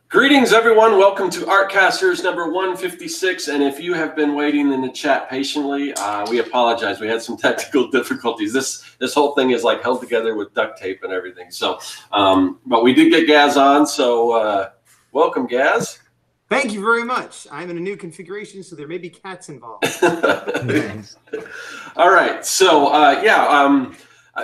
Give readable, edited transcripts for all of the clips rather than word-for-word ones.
Greetings, everyone. Welcome to Artcasters number 156. And if you have been waiting in the chat patiently, we apologize. We had some technical difficulties. This whole thing is like held together with duct tape and everything. So, but we did get Gaz on. So, welcome, Gaz. Thank you very much. I'm in a new configuration, so there may be cats involved. All right. So,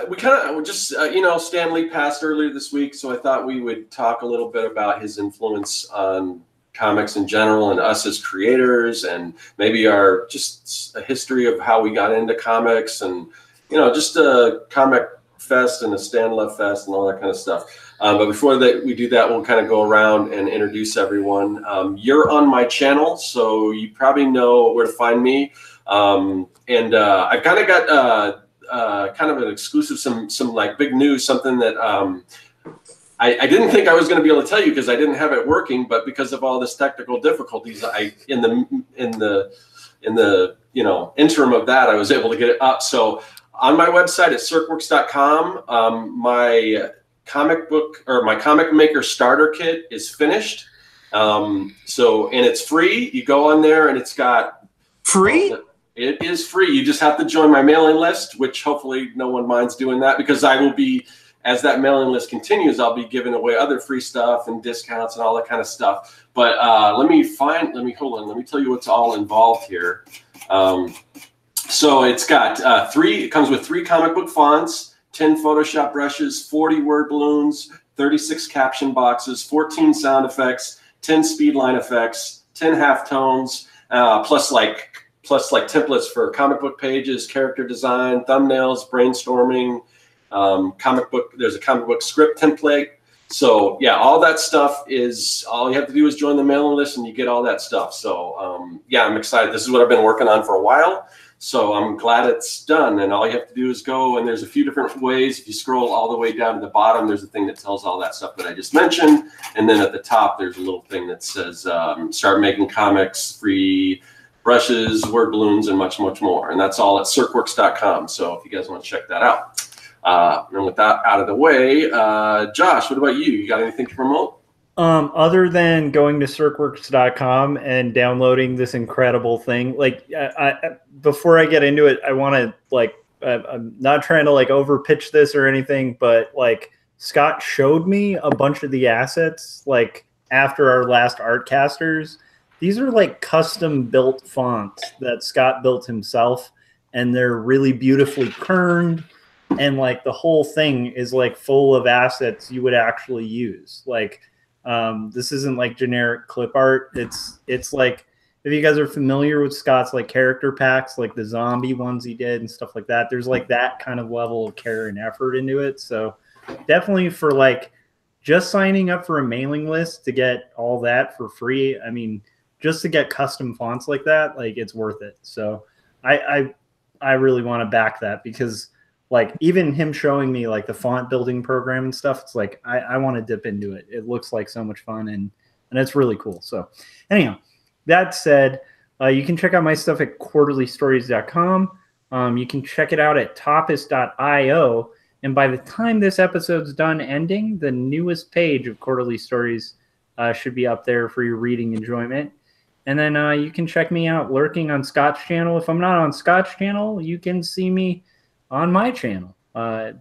we kind of just, Stan Lee passed earlier this week, so I thought we would talk a little bit about his influence on comics in general and us as creators, and maybe our just a history of how we got into comics, and just a comic fest and a Stan Love fest and all that kind of stuff. But before we do that, we'll kind of go around and introduce everyone. You're on my channel, so you probably know where to find me. I've kind of got kind of an exclusive, some like big news, something that I didn't think I was going to be able to tell you because I didn't have it working, but because of all this technical difficulties, in the interim of that, I was able to get it up. So on my website at circworks.com, my comic maker starter kit is finished. And it's free. You go on there and it's got free. It is free. You just have to join my mailing list, which hopefully no one minds doing that, because I will be, as that mailing list continues, I'll be giving away other free stuff and discounts and all that kind of stuff. But let me tell you what's all involved here. So it's got it comes with 3 comic book fonts, 10 Photoshop brushes, 40 word balloons, 36 caption boxes, 14 sound effects, 10 speed line effects, 10 halftones, plus templates for comic book pages, character design, thumbnails, brainstorming, there's a comic book script template. So yeah, all that stuff all you have to do is join the mailing list and you get all that stuff. So I'm excited. This is what I've been working on for a while. So I'm glad it's done. And all you have to do is go, and there's a few different ways. If you scroll all the way down to the bottom, there's a thing that tells all that stuff that I just mentioned. And then at the top, there's a little thing that says, start making comics, free brushes, word balloons, and much, much more. And that's all at circworks.com. So if you guys want to check that out. And with that out of the way, Josh, what about you? You got anything to promote? Other than going to circworks.com and downloading this incredible thing, before I get into it, I want to I'm not trying to over pitch this or anything, but Scott showed me a bunch of the assets after our last Artcasters. These are custom built fonts that Scott built himself, and they're really beautifully kerned, and the whole thing is full of assets you would actually use. This isn't generic clip art. It's if you guys are familiar with Scott's character packs, the zombie ones he did and stuff like that, there's that kind of level of care and effort into it. So definitely for just signing up for a mailing list to get all that for free, I mean, just to get custom fonts like that, it's worth it. So I really want to back that, because even him showing me the font building program and stuff, it's I want to dip into it. It looks like so much fun, and it's really cool. So anyhow, that said, you can check out my stuff at quarterlystories.com. You can check it out at topis.io. And by the time this episode's done ending, the newest page of Quarterly Stories should be up there for your reading enjoyment. And then you can check me out lurking on Scott's channel. If I'm not on Scott's channel, you can see me on my channel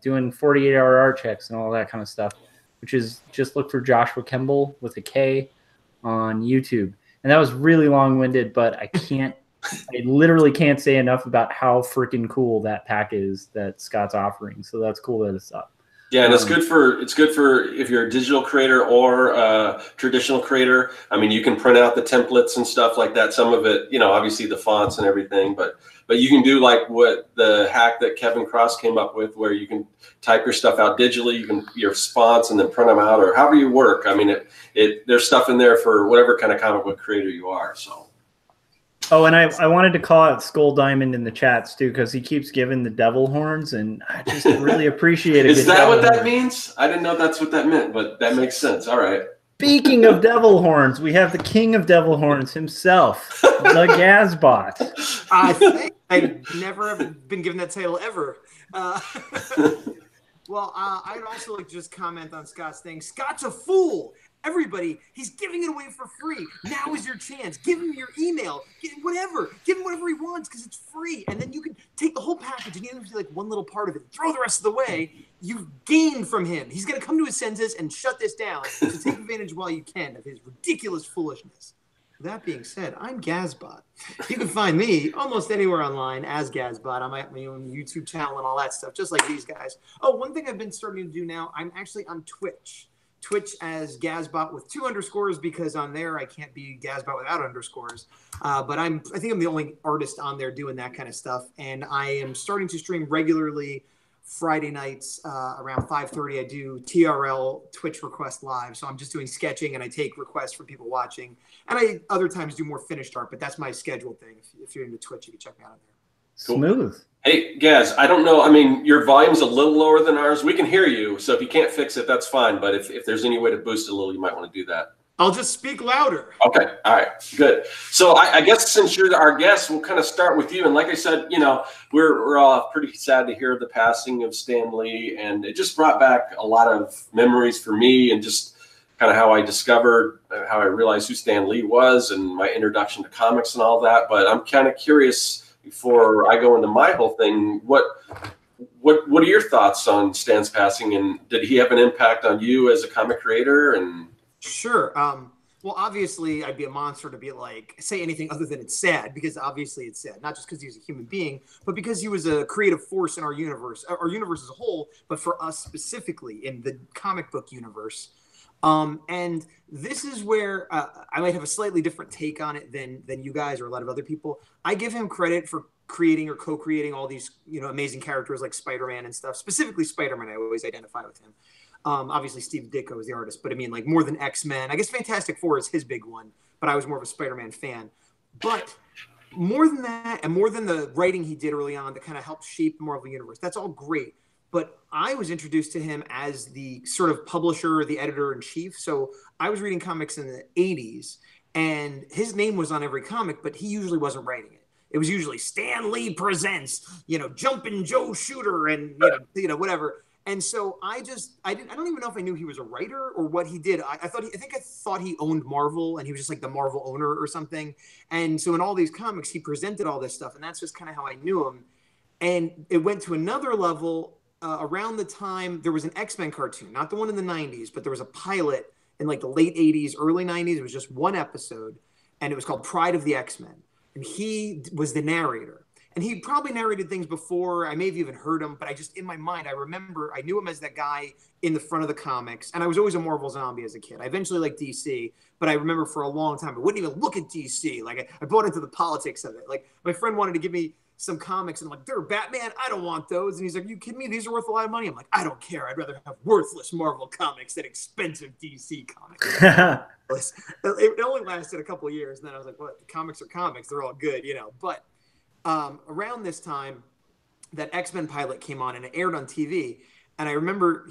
doing 48-hour art checks and all that kind of stuff, which is just look for Joshua Kemble with a K on YouTube. And that was really long-winded, but I literally can't say enough about how freaking cool that pack is that Scott's offering. So that's cool that it's up. Yeah, and it's good for if you're a digital creator or a traditional creator. I mean, you can print out the templates and stuff like that. Some of it, obviously the fonts and everything, but you can do what the hack that Kevin Cross came up with, where you can type your stuff out digitally, your fonts, and then print them out, or however you work. I mean, there's stuff in there for whatever kind of comic book creator you are. So. Oh, and I wanted to call out Skull Diamond in the chats too, because he keeps giving the devil horns, and I just really appreciate it. Is that what that means? I didn't know that's what that meant, but that makes sense. All right. Speaking of devil horns, we have the king of devil horns himself, the Gazbot. I think I've never been given that title ever. Well, I'd also like to just comment on Scott's thing. Scott's a fool. Everybody, he's giving it away for free. Now is your chance. Give him your email. Whatever. Give him whatever he wants because it's free. And then you can take the whole package and even if you like one little part of it, throw the rest of the way. You've gained from him. He's going to come to his senses and shut this down. So take advantage while you can of his ridiculous foolishness. That being said, I'm Gazbot. You can find me almost anywhere online as Gazbot. I'm at my own YouTube channel and all that stuff, just like these guys. Oh, one thing I've been starting to do now, I'm actually on Twitch. Twitch as Gazbot with 2 underscores because on there I can't be Gazbot without underscores. But I think I'm the only artist on there doing that kind of stuff. And I am starting to stream regularly Friday nights around 5:30. I do TRL Twitch request live. So I'm just doing sketching and I take requests from people watching. And I other times do more finished art, but that's my scheduled thing. If you're into Twitch, you can check me out on there. Cool. Smooth. Hey, Gaz, I don't know. I mean, your volume's a little lower than ours. We can hear you. So if you can't fix it, that's fine. But if there's any way to boost it a little, you might want to do that. I'll just speak louder. Okay. All right. Good. So I guess since you're our guest, we'll kind of start with you. And like I said, you know, we're all pretty sad to hear the passing of Stan Lee. And it just brought back a lot of memories for me and just kind of how I discovered, how I realized who Stan Lee was and my introduction to comics and all that. But I'm kind of curious, before I go into my whole thing, what are your thoughts on Stan's passing, and did he have an impact on you as a comic creator? And sure. Well, obviously, I'd be a monster to be like say anything other than it's sad, because obviously it's sad, not just because he's a human being, but because he was a creative force in our universe as a whole, but for us specifically in the comic book universe. And this is where I might have a slightly different take on it than you guys or a lot of other people. I give him credit for creating or co-creating all these, you know, amazing characters like Spider-Man and stuff. Specifically Spider-Man, I always identify with him. Obviously Steve Ditko is the artist, but I mean like more than X-Men. I guess Fantastic Four is his big one, but I was more of a Spider-Man fan. But more than that, and more than the writing he did early on that kind of helped shape the Marvel Universe, that's all great. But I was introduced to him as the sort of publisher, the editor-in-chief. So I was reading comics in the 80s, and his name was on every comic, but he usually wasn't writing it. It was usually Stan Lee presents, you know, Jumpin' Joe Shooter and, you know, whatever. And so I don't even know if I knew he was a writer or what he did. I think I thought he owned Marvel and he was just like the Marvel owner or something. And so in all these comics, he presented all this stuff, and that's just kind of how I knew him. And it went to another level. Around the time there was an X-Men cartoon, not the one in the 90s, but there was a pilot in like the late 80s, early 90s. It was just one episode, and it was called Pride of the X-Men. And he was the narrator. And he probably narrated things before. I may have even heard him, but I just, in my mind, I remember I knew him as that guy in the front of the comics. And I was always a Marvel zombie as a kid. I eventually liked DC, but I remember for a long time, I wouldn't even look at DC. Like I bought into the politics of it. Like my friend wanted to give me some comics, and I'm like, they're Batman, I don't want those. And he's like, you kidding me? These are worth a lot of money. I'm like, I don't care. I'd rather have worthless Marvel comics than expensive DC comics. It only lasted a couple of years, and then I was like, what? Comics are comics. They're all good, you know. But around this time, that X-Men pilot came on, and it aired on TV. And I remember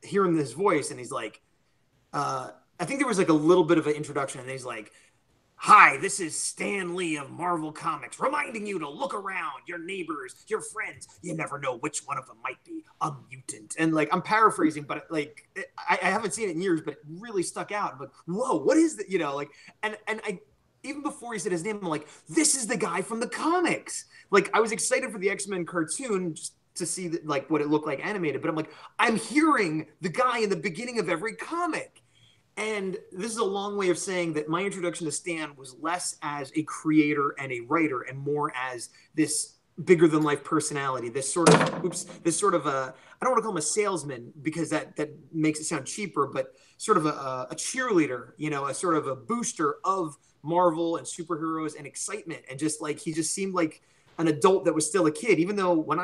hearing this voice, and he's like, I think there was like a little bit of an introduction, and he's like, hi, this is Stan Lee of Marvel Comics, reminding you to look around, your neighbors, your friends. You never know which one of them might be a mutant. And like, I'm paraphrasing, but like, I haven't seen it in years, but it really stuck out. I'm like, whoa, what is that? You know, like, and I, even before he said his name, I'm like, this is the guy from the comics. Like, I was excited for the X-Men cartoon just to see like what it looked like animated, but I'm like, I'm hearing the guy in the beginning of every comic. And this is a long way of saying that my introduction to Stan was less as a creator and a writer and more as this bigger than life personality, this sort of a, I don't want to call him a salesman because that makes it sound cheaper, but sort of a cheerleader, you know, a sort of a booster of Marvel and superheroes and excitement. And just like, he just seemed like an adult that was still a kid, even though when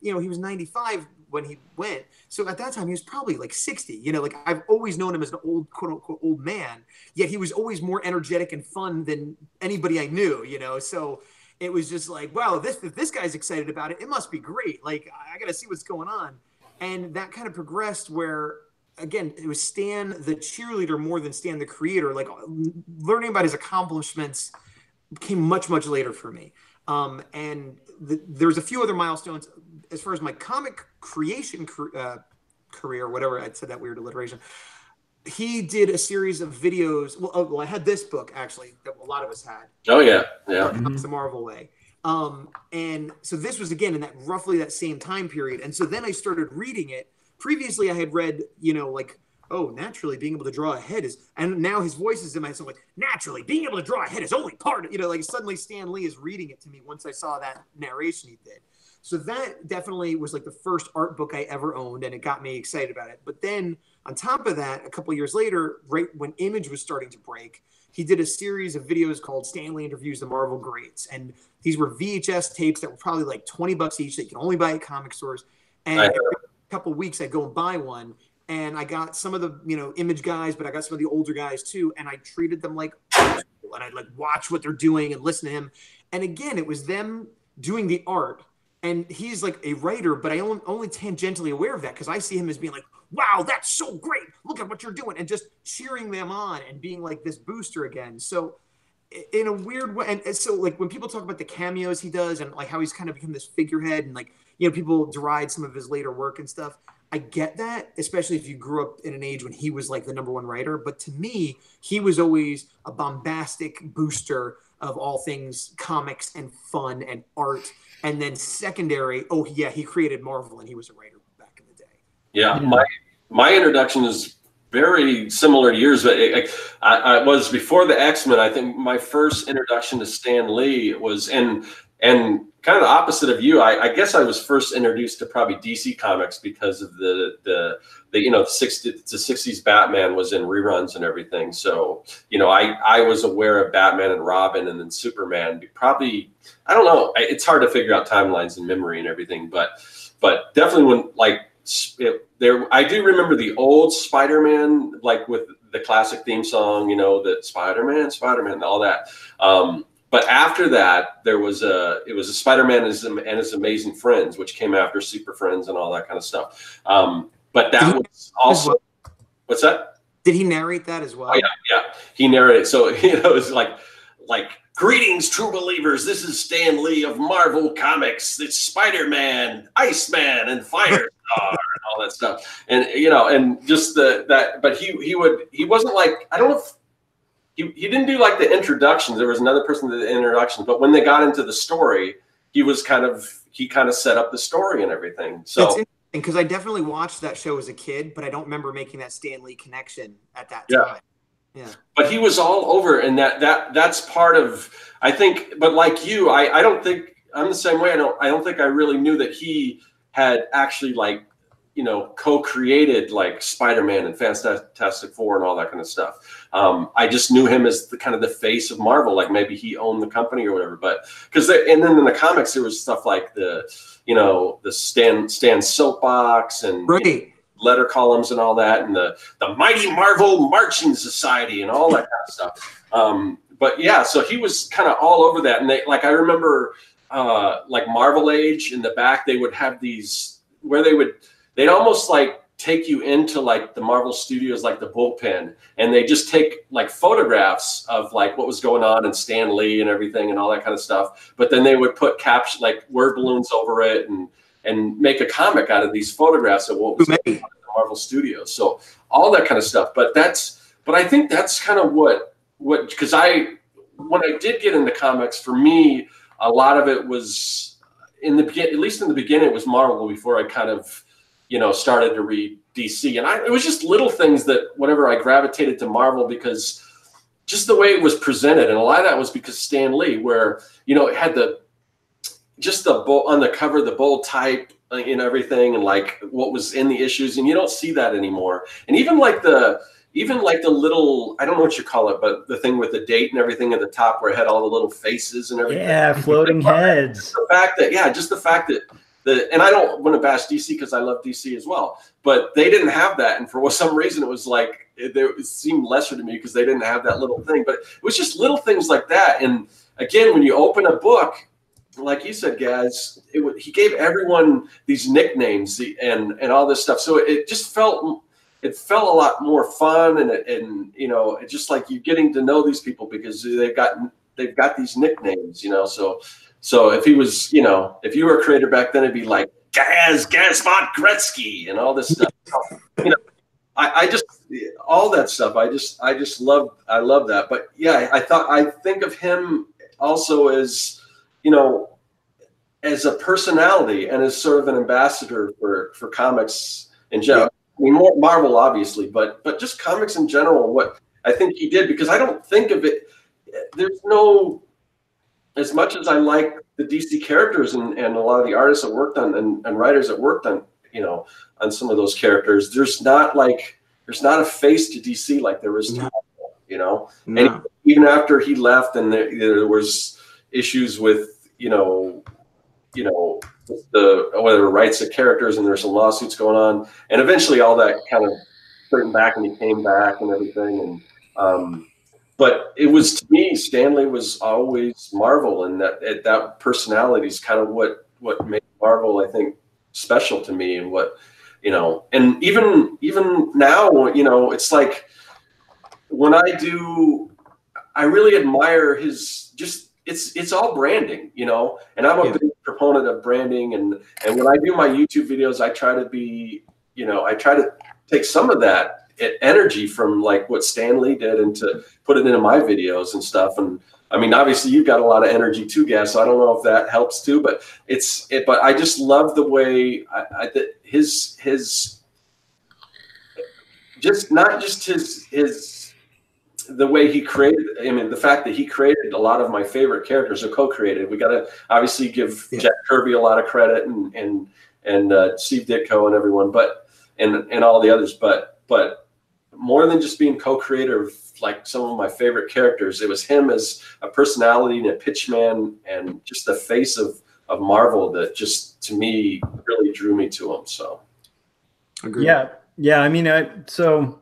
he was 95 when he went. So at that time he was probably like 60, you know, like I've always known him as an old, quote unquote, old man, yet he was always more energetic and fun than anybody I knew, you know? So it was just like, wow, if this guy's excited about it, it must be great. Like, I got to see what's going on. And that kind of progressed where, again, it was Stan the cheerleader more than Stan the creator. Like, learning about his accomplishments came much, much later for me. And there's a few other milestones as far as my comic creation career, whatever. I said that weird alliteration. He did a series of videos. Well, I had this book actually that a lot of us had. Oh yeah, yeah. The Marvel Way. And so this was again in that roughly that same time period. And so then I started reading it. Previously, I had read, like, oh, naturally being able to draw a head is, and now his voice is in my head, like, naturally being able to draw a head is only part of, like suddenly Stan Lee is reading it to me once I saw that narration he did. So that definitely was like the first art book I ever owned, and it got me excited about it. But then on top of that, a couple of years later, right when Image was starting to break, he did a series of videos called Stan Lee Interviews the Marvel Greats. And these were VHS tapes that were probably like $20 each that you can only buy at comic stores. And every couple of weeks I'd go and buy one. And I got some of the, Image guys, but I got some of the older guys too. And I treated them like, and I'd like watch what they're doing and listen to him. And again, it was them doing the art. And he's like a writer, but I only tangentially aware of that because I see him as being like, wow, that's so great. Look at what you're doing. And just cheering them on and being like this booster again. So in a weird way. And so like when people talk about the cameos he does and like how he's kind of become this figurehead and like, people deride some of his later work and stuff. I get that, especially if you grew up in an age when he was like the #1 writer. But to me, he was always a bombastic booster of all things comics and fun and art. And then secondary, oh yeah, he created Marvel and he was a writer back in the day. Yeah, my introduction is very similar to yours, but I was before the X-Men. I think my first introduction to Stan Lee was and kind of the opposite of you. I guess I was first introduced to probably DC Comics because of the 60s Batman was in reruns and everything. So, I was aware of Batman and Robin and then Superman. Probably, I don't know. It's hard to figure out timelines and memory and everything, but definitely when I do remember the old Spider-Man, like with the classic theme song, that Spider-Man, all that. But after that, it was a Spider-Man and his Amazing Friends, which came after Super Friends and all that kind of stuff. But that was also, what's that? Did he narrate that as well? Oh, yeah, he narrated. So it was like, greetings, true believers. This is Stan Lee of Marvel Comics. It's Spider-Man, Iceman, and Firestar and all that stuff. And and just but he wasn't like, I don't know if. He didn't do like the introductions. There was another person that did the introductions, but when they got into the story, he kind of set up the story and everything. So it's interesting because I definitely watched that show as a kid, but I don't remember making that Stan Lee connection at that time. Yeah. But he was all over, and that's part of, I think. But like you, I don't think I'm the same way. I don't think I really knew that he had actually co-created like Spider-Man and Fantastic Four and all that kind of stuff. I just knew him as the kind of the face of Marvel, like maybe he owned the company or whatever. But and then in the comics there was stuff like the Stan soapbox and letter columns and all that, and the Mighty Marvel Marching Society and all that kind of stuff. But yeah, so he was kind of all over that, and I remember like Marvel Age in the back, they would have these where they'd almost like take you into like the Marvel Studios, like the bullpen, and they just take like photographs of like what was going on in Stan Lee and everything and all that kind of stuff. But then they would put caption like word balloons over it and make a comic out of these photographs of what was going on in the Marvel Studios. So all that kind of stuff. But I think that's kind of what because when I did get into comics, for me, a lot of it was at least in the beginning, it was Marvel before I kind of started to read DC. And it was just little things that whenever I gravitated to Marvel, because just the way it was presented. And a lot of that was because Stan Lee, where, it had on the cover, the bold type and everything, and like what was in the issues. And you don't see that anymore. And even like the little, I don't know what you call it, but the thing with the date and everything at the top where it had all the little faces and everything. Yeah, floating heads. The fact that, and I don't want to bash DC because I love DC as well, but they didn't have that. And for some reason, it was like, it seemed lesser to me because they didn't have that little thing. But it was just little things like that. And again, when you open a book, like you said, Gaz, he gave everyone these nicknames and all this stuff. So it just felt a lot more fun. And it's just like you're getting to know these people because they've got these nicknames, So if he was, if you were a creator back then, it'd be like Gazbot Gretsky and all this stuff. You know, I just all that stuff. I just love that. But yeah, I think of him also as, you know, as a personality and as sort of an ambassador for comics in general. Yeah. I mean, more Marvel obviously, but just comics in general. What I think he did, because I don't think of it. There's no, as much as I like the DC characters and a lot of the artists that worked on and writers that worked on, you know, on some of those characters, there's not a face to DC like there is to Marvel, you know. No. And even after he left, and there was issues with, you know, the whether rights of characters, and there's some lawsuits going on, and eventually all that kind of straightened back, and he came back and everything, and but it was, to me, Stan Lee was always Marvel, and that personality is kind of what made Marvel, I think, special to me, and what, you know, and even now, you know, it's like when I really admire his it's all branding, you know, and I'm a big proponent of branding, and when I do my YouTube videos, I try to be, you know, I try to take some of that energy from like what Stan Lee did and to put it into my videos and stuff. And I mean, obviously you've got a lot of energy too, Gaz, so I don't know if that helps too, but but I just love the way his just not just his the way he created, I mean, the fact that he created a lot of my favorite characters, or co-created. We got to obviously give Jack Kirby a lot of credit, and Steve Ditko and everyone, but and all the others, but more than just being co-creator of like some of my favorite characters, it was him as a personality and a pitchman and just the face of Marvel that just, to me, really drew me to him. So, agreed. Yeah. I mean, so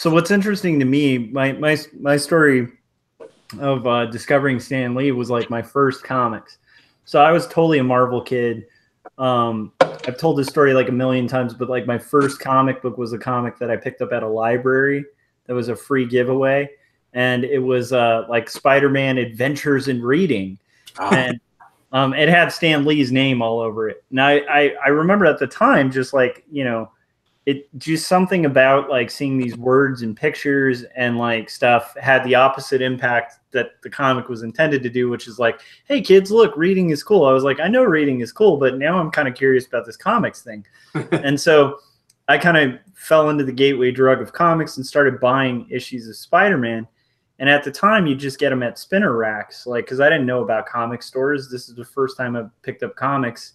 what's interesting to me, my story of discovering Stan Lee was like my first comics. So I was totally a Marvel kid. I've told this story like a million times, but like my first comic book was a comic that I picked up at a library that was a free giveaway, and it was like Spider-Man Adventures in Reading, and it had Stan Lee's name all over it. And I remember at the time, just like, you know, it just something about like seeing these words and pictures and like stuff had the opposite impact that the comic was intended to do, which is like, hey kids, look, reading is cool. I was like, I know reading is cool, but now I'm kind of curious about this comics thing. And so I kind of fell into the gateway drug of comics and started buying issues of Spider-Man. And at the time, you just get them at spinner racks, like, because I didn't know about comic stores. This is the first time I picked up comics,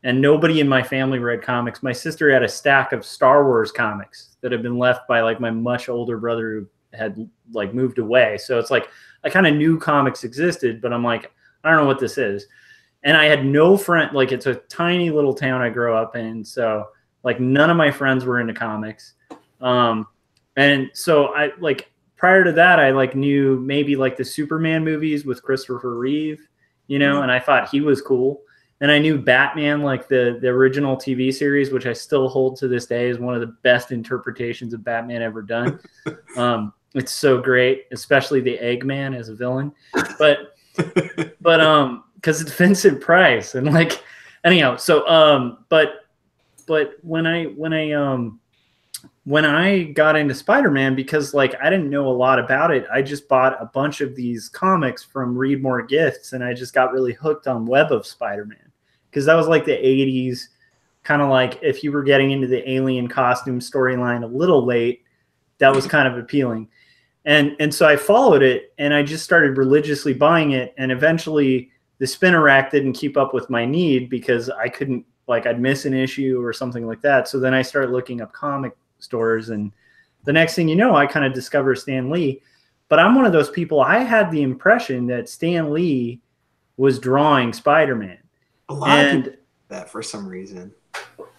and nobody in my family read comics. My sister had a stack of Star Wars comics that had been left by like my much older brother who had like moved away. So it's like I kind of knew comics existed, but I'm like, I don't know what this is. And I had no friend, like it's a tiny little town I grew up in. So like none of my friends were into comics. And so I like, prior to that, I like knew maybe like the Superman movies with Christopher Reeve, you know, and I thought he was cool. And I knew Batman, like the original TV series, which I still hold to this day is one of the best interpretations of Batman ever done. It's so great, especially the Eggman as a villain. But because it's Vincent Price, and like anyhow. So but when I got into Spider-Man, because like I didn't know a lot about it, I just bought a bunch of these comics from Read More Gifts, and I just got really hooked on Web of Spider-Man, because that was like the 80s, kind of like if you were getting into the alien costume storyline a little late, that was kind of appealing. And so I followed it, and I just started religiously buying it, and eventually the spinner rack didn't keep up with my need, because I couldn't, like I'd miss an issue or something like that. So then I started looking up comic stores, and the next thing you know, I kind of discover Stan Lee. But I'm one of those people, I had the impression that Stan Lee was drawing Spider-Man. A lot of people do that for some reason.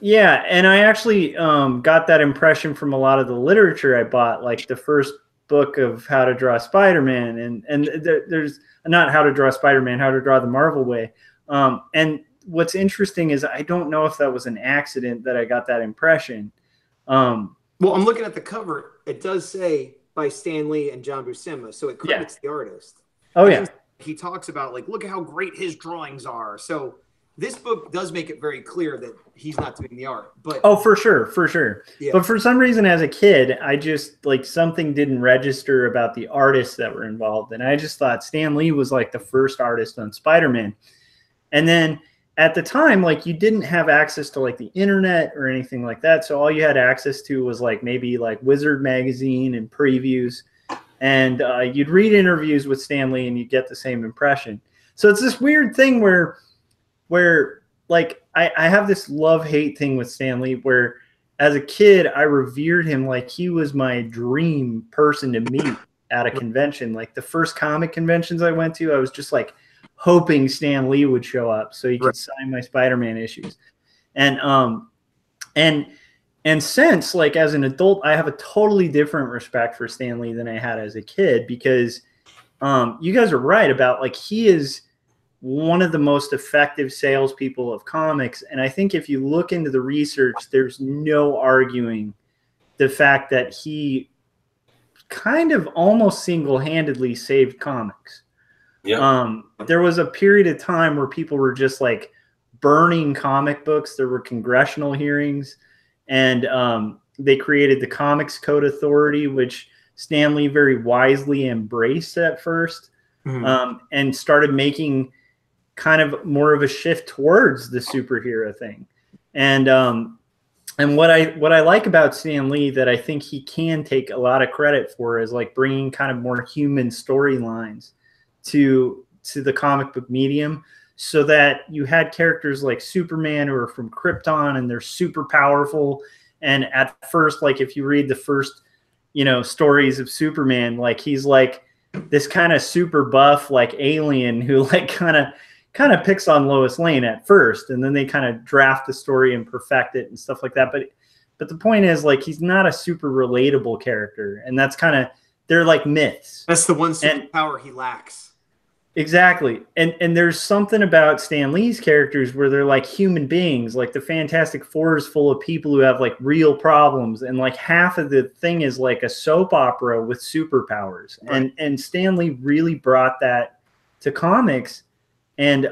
Yeah, and I actually got that impression from a lot of the literature I bought, like the first book of How to Draw Spider-Man, and there's not How to Draw Spider-Man, How to Draw the Marvel Way. And what's interesting is I don't know if that was an accident that I got that impression. Well, I'm looking at the cover. It does say by Stan Lee and John Buscema, so it credits the artist. Oh, yeah. He talks about, like, look at how great his drawings are. So this book does make it very clear that he's not doing the art. But oh, for sure. Yeah. But for some reason, as a kid, I just like something didn't register about the artists that were involved, and I just thought Stan Lee was like the first artist on Spider-Man. And then at the time, like you didn't have access to like the internet or anything like that, so all you had access to was like maybe like Wizard magazine and previews, and you'd read interviews with Stan Lee and you'd get the same impression. So it's this weird thing where like I have this love-hate thing with Stan Lee where as a kid I revered him like he was my dream person to meet at a convention. Like the first comic conventions I went to, I was just like hoping Stan Lee would show up so he could sign my Spider-Man issues. And since like as an adult, I have a totally different respect for Stan Lee than I had as a kid, because you guys are right about like he is one of the most effective salespeople of comics. And I think if you look into the research, there's no arguing the fact that he kind of almost single-handedly saved comics. Yeah. There was a period of time where people were just like burning comic books. There were congressional hearings, and they created the Comics Code Authority, which Stan Lee very wisely embraced at first, and started making kind of more of a shift towards the superhero thing. And what I like about Stan Lee that I think he can take a lot of credit for is like bringing kind of more human storylines to the comic book medium, so that you had characters like Superman who are from Krypton and they're super powerful. And at first, like if you read the first, stories of Superman, like he's like this kind of super buff like alien who like kind of picks on Lois Lane at first, and then they kind of draft the story and perfect it and stuff like that. But the point is, like, he's not a super relatable character, and that's kind of, they're like myths. That's the one superpower he lacks. Exactly. And there's something about Stan Lee's characters where they're like human beings. Like the Fantastic Four is full of people who have like real problems, and like half of the thing is like a soap opera with superpowers. Right. And Stan Lee really brought that to comics. And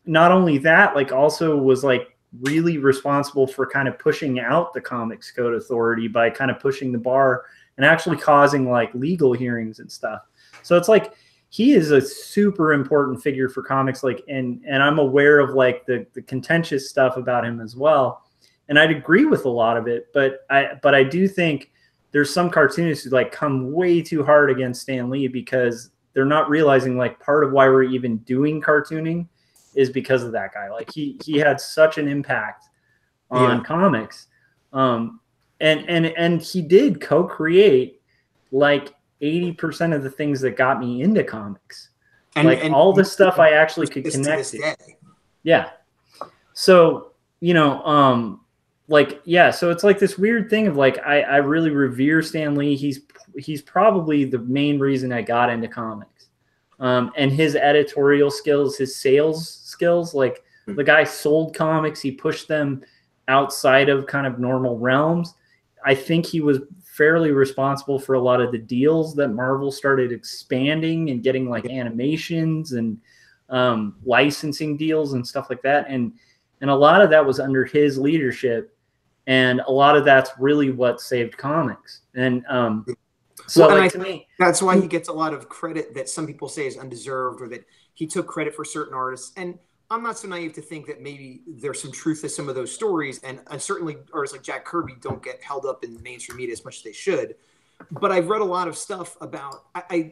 not only that, like also was like really responsible for kind of pushing out the Comics Code Authority by kind of pushing the bar and actually causing like legal hearings and stuff. So it's like he is a super important figure for comics. Like, and I'm aware of like the contentious stuff about him as well. And I'd agree with a lot of it, but I do think there's some cartoonists who like come way too hard against Stan Lee because they're not realizing like part of why we're even doing cartooning is because of that guy. Like he had such an impact on comics. And he did co-create like 80% of the things that got me into comics. And all the stuff I actually could connect to. Yeah. So, so it's like this weird thing of like, I really revere Stan Lee. He's probably the main reason I got into comics. And his editorial skills, his sales skills, like the guy sold comics, he pushed them outside of kind of normal realms. I think he was fairly responsible for a lot of the deals that Marvel started expanding and getting like animations and licensing deals and stuff like that. And a lot of that was under his leadership. And a lot of that's really what saved comics. And to me, that's why he gets a lot of credit that some people say is undeserved, or that he took credit for certain artists. And I'm not so naive to think that maybe there's some truth to some of those stories. And certainly artists like Jack Kirby don't get held up in the mainstream media as much as they should. But I've read a lot of stuff about, I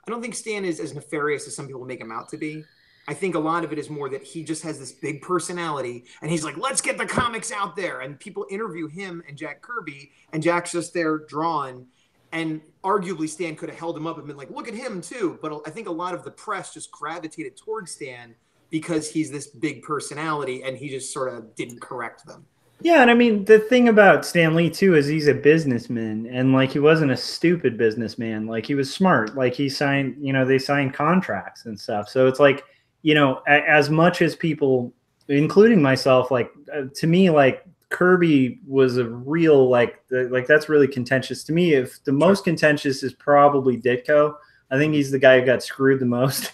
don't think Stan is as nefarious as some people make him out to be. I think a lot of it is more that he just has this big personality and he's like, let's get the comics out there. And people interview him and Jack Kirby, and Jack's just there drawn. And arguably Stan could have held him up and been like, look at him too. But I think a lot of the press just gravitated towards Stan because he's this big personality, and he just sort of didn't correct them. Yeah, and I mean, the thing about Stan Lee too is he's a businessman, and like he wasn't a stupid businessman. Like he was smart. Like he signed, they signed contracts and stuff. So it's like, as much as people, including myself, like to me, like Kirby was a real like that's really contentious to me. If the most contentious is probably Ditko, I think he's the guy who got screwed the most.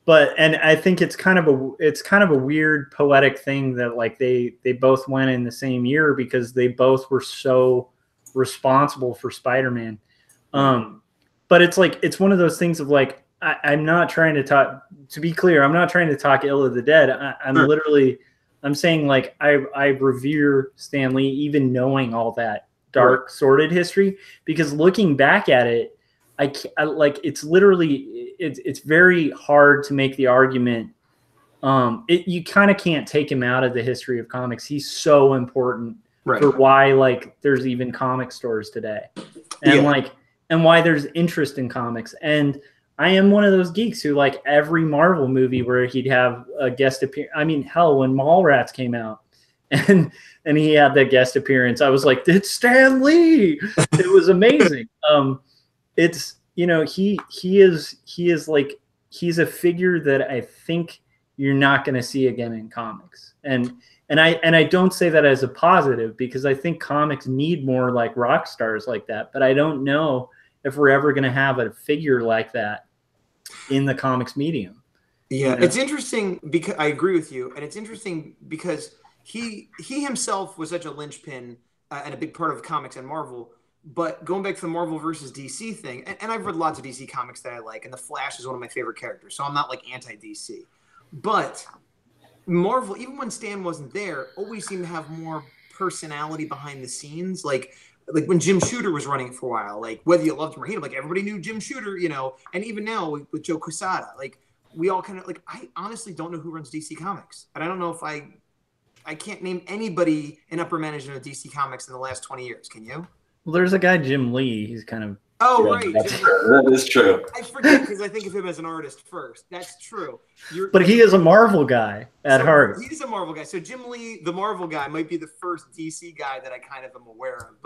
and I think it's kind of a weird poetic thing that like they both went in the same year because they both were so responsible for Spider-Man. But it's like, it's one of those things of like, I'm not trying to talk, to be clear, I'm not trying to talk ill of the dead. I'm literally, I'm saying like, I revere Stan Lee, even knowing all that dark, sordid history, because looking back at it, I like, it's literally, it's very hard to make the argument. You kind of can't take him out of the history of comics. He's so important for why like there's even comic stores today, and like, and why there's interest in comics. And I am one of those geeks who like every Marvel movie where he'd have a guest appearance. I mean, hell, when Mallrats came out and he had that guest appearance, I was like, it's Stan Lee. It was amazing. It's, you know, he is like, he's a figure that I think you're not going to see again in comics. And I don't say that as a positive, because I think comics need more like rock stars like that. But I don't know if we're ever going to have a figure like that in the comics medium. Yeah, you know? It's interesting because I agree with you. And it's interesting because he himself was such a linchpin and a big part of comics and Marvel. But going back to the Marvel versus DC thing, and I've read lots of DC comics that I like, and the Flash is one of my favorite characters, so I'm not like anti-DC. But Marvel, even when Stan wasn't there, always seemed to have more personality behind the scenes. Like when Jim Shooter was running it for a while, like whether you loved him or hated him, like everybody knew Jim Shooter, you know. And even now with Joe Quesada, like we all kind of like, I honestly don't know who runs DC Comics, and I don't know if I can't name anybody in upper management of DC Comics in the last 20 years. Can you? Well, there's a guy, Jim Lee. He's kind of... Oh, right. That is true. I forget because I think of him as an artist first. That's true. But he is a Marvel guy at heart. He's a Marvel guy. So Jim Lee, the Marvel guy, might be the first DC guy that I kind of am aware of.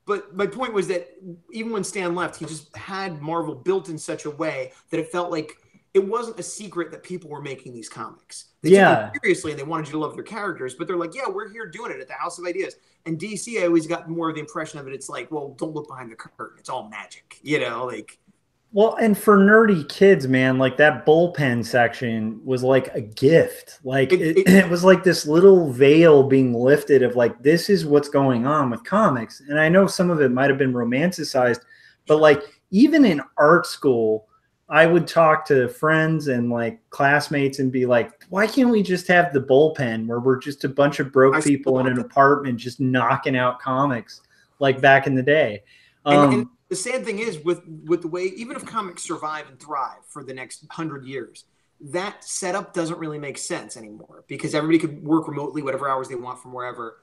But my point was that even when Stan left, he just had Marvel built in such a way that it felt like it wasn't a secret that people were making these comics. They took it seriously and they wanted you to love their characters, but they're like, yeah, we're here doing it at the House of Ideas. And DC, I always got more of the impression of it. It's like, well, don't look behind the curtain. It's all magic, you know, like. Well, and for nerdy kids, man, like that bullpen section was like a gift. Like it was like this little veil being lifted of like, this is what's going on with comics. And I know some of it might've been romanticized, but like even in art school, I would talk to friends and like classmates and be like, why can't we just have the bullpen where we're just a bunch of broke people in an apartment just knocking out comics like back in the day? And the sad thing is with the way, even if comics survive and thrive for the next 100 years, that setup doesn't really make sense anymore because everybody could work remotely, whatever hours they want from wherever.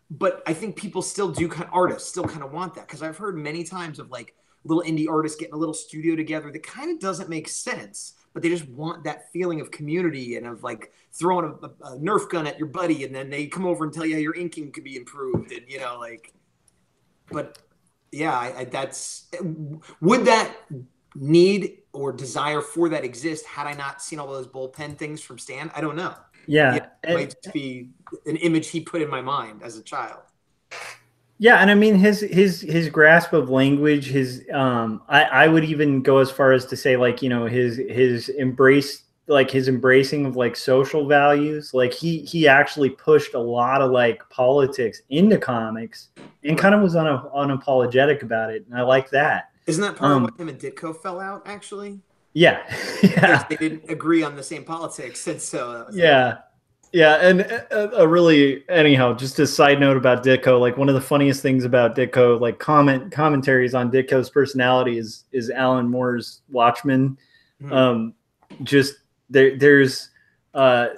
But I think people still do, artists still kind of want that, because I've heard many times of like little indie artists getting a little studio together that kind of doesn't make sense, but they just want that feeling of community and of like throwing a Nerf gun at your buddy, and then they come over and tell you how your inking could be improved, and you know, like. But yeah, that's, would that need or desire for that exist had I not seen all those bullpen things from Stan? I don't know. Yeah, it might just be an image he put in my mind as a child. Yeah, and I mean his grasp of language, his I would even go as far as to say like, you know, his embrace, like his embracing of like social values. Like he actually pushed a lot of like politics into comics and kind of was unapologetic about it. And I like that. Isn't that part of what him and Ditko fell out actually? Yeah. Because they didn't agree on the same politics, and so Yeah, and anyhow, just a side note about Ditko, like one of the funniest things about Ditko, like commentaries on Ditko's personality is Alan Moore's Watchmen. Just there's a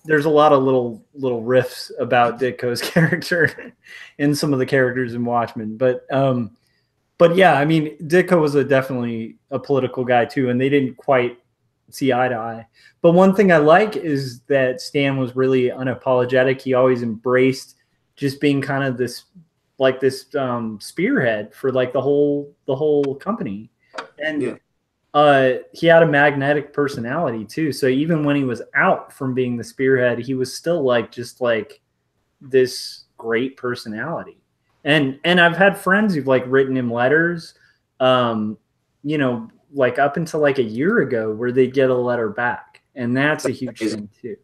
lot of little riffs about Ditko's character in some of the characters in Watchmen, but yeah, I mean Ditko was definitely a political guy too, and they didn't quite see eye to eye. But one thing I like is that Stan was really unapologetic. He always embraced just being kind of this spearhead for like the whole company. And he had a magnetic personality too. So even when he was out from being the spearhead, he was still like just like this great personality. And I've had friends who've like written him letters, you know, like up until like a year ago where they get a letter back, and that's a huge thing too.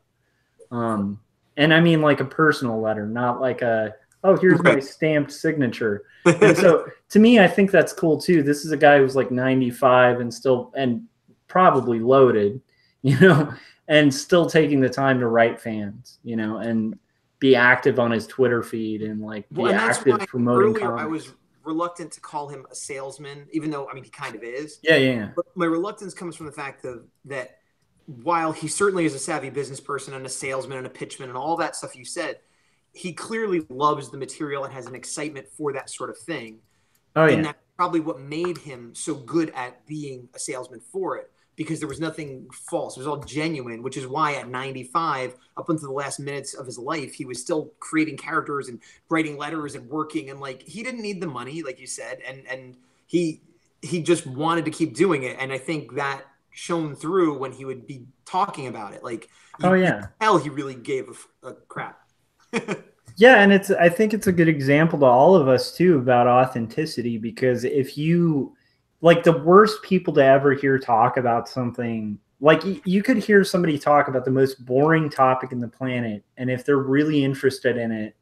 And I mean like a personal letter, not like a, oh, here's my stamped signature. And so to me, I think that's cool too. This is a guy who's like 95 and still, and probably loaded, you know, and still taking the time to write fans, you know, and be active on his Twitter feed and like be active promoting comics. I was reluctant to call him a salesman, even though, I mean, he kind of is. Yeah. But my reluctance comes from the fact that while he certainly is a savvy business person and a salesman and a pitchman and all that stuff you said, he clearly loves the material and has an excitement for that sort of thing. Oh, yeah. And that's probably what made him so good at being a salesman for it, because there was nothing false. It was all genuine, which is why at 95, up until the last minutes of his life, he was still creating characters and writing letters and working. And like, he didn't need the money, like you said. And he just wanted to keep doing it. And I think that shone through when he would be talking about it. Like, you could tell he really gave a crap. Yeah, and I think it's a good example to all of us too about authenticity, because if you like the worst people to ever hear talk about something, like you could hear somebody talk about the most boring topic in the planet, and if they're really interested in it,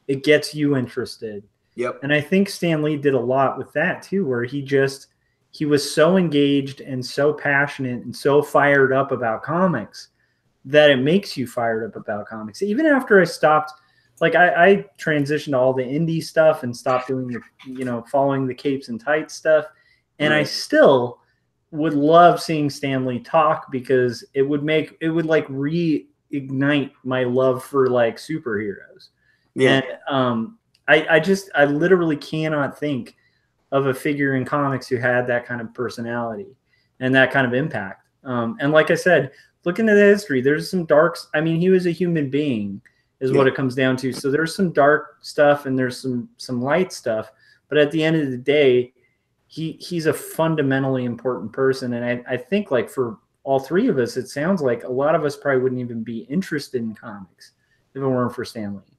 it gets you interested. Yep. And I think Stan Lee did a lot with that too, where he was so engaged and so passionate and so fired up about comics that it makes you fired up about comics. Even after I stopped, like I transitioned to all the indie stuff and stopped doing the, you know, following the capes and tights stuff. And I still would love seeing Stan Lee talk, because it would like reignite my love for like superheroes. Yeah. And I literally cannot think of a figure in comics who had that kind of personality and that kind of impact. And like I said, looking at the history, there's some darks. I mean, he was a human being is what it comes down to. So there's some dark stuff and there's some light stuff, but at the end of the day, he's a fundamentally important person. And I think like for all three of us, it sounds like a lot of us probably wouldn't even be interested in comics if it weren't for Stan Lee,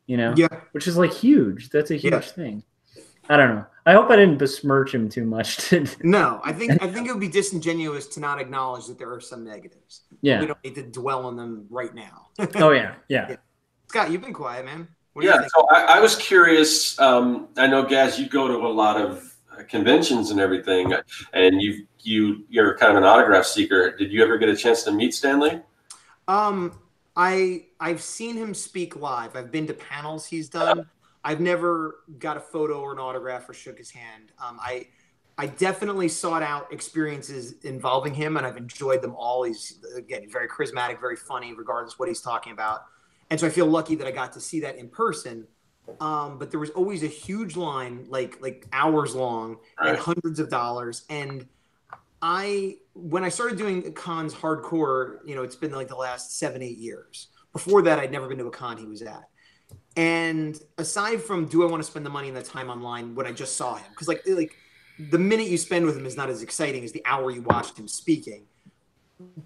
you know, which is like huge. That's a huge thing. I don't know. I hope I didn't besmirch him too much. No, I think it would be disingenuous to not acknowledge that there are some negatives. Yeah. We don't need to dwell on them right now. Oh yeah. Scott, you've been quiet, man. So I was curious. I know, Gaz, you go to a lot of conventions and everything, and you're kind of an autograph seeker. Did you ever get a chance to meet Stan Lee? I've seen him speak live. I've been to panels he's done. I've never got a photo or an autograph or shook his hand. I definitely sought out experiences involving him, and I've enjoyed them all. He's very charismatic, very funny, regardless what he's talking about. And so I feel lucky that I got to see that in person. But there was always a huge line, like hours long, and hundreds of dollars. And when I started doing cons hardcore, you know, it's been like the last 7-8 years. Before that, I'd never been to a con he was at. And aside from, do I want to spend the money and the time online when I just saw him? Because like the minute you spend with him is not as exciting as the hour you watched him speaking.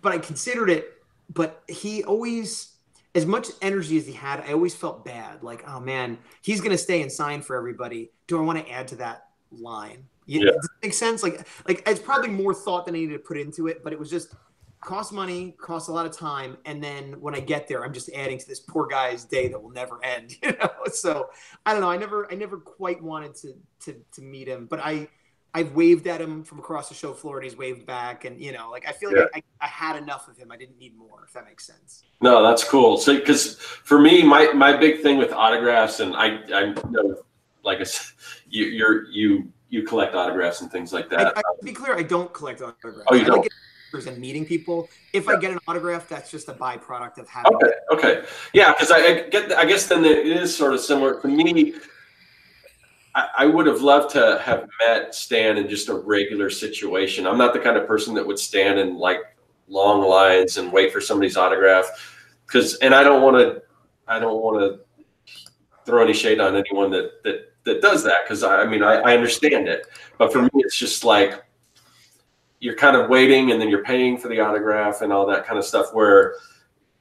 But I considered it. But he always, as much energy as he had, I always felt bad. Like, oh man, he's going to stay and sign for everybody. Do I want to add to that line? Does that make sense? Like it's probably more thought than I needed to put into it, but it was just cost money, cost a lot of time. And then when I get there, I'm just adding to this poor guy's day that will never end, you know? So I don't know. I never quite wanted to meet him, but I've waved at him from across the show floor and he's waved back. And, you know, like, I feel like I had enough of him. I didn't need more, if that makes sense. No, that's cool. So, because for me, my big thing with autographs, and I know, like I said, you collect autographs and things like that. To be clear, I don't collect autographs. Oh, you don't? And meeting people. If I get an autograph, that's just a byproduct of having. Okay. Yeah, because I guess then it is sort of similar for me. I would have loved to have met Stan in just a regular situation. I'm not the kind of person that would stand in like long lines and wait for somebody's autograph, and I don't want to throw any shade on anyone that does that, because I mean I understand it, but for me it's just like you're kind of waiting and then you're paying for the autograph and all that kind of stuff, where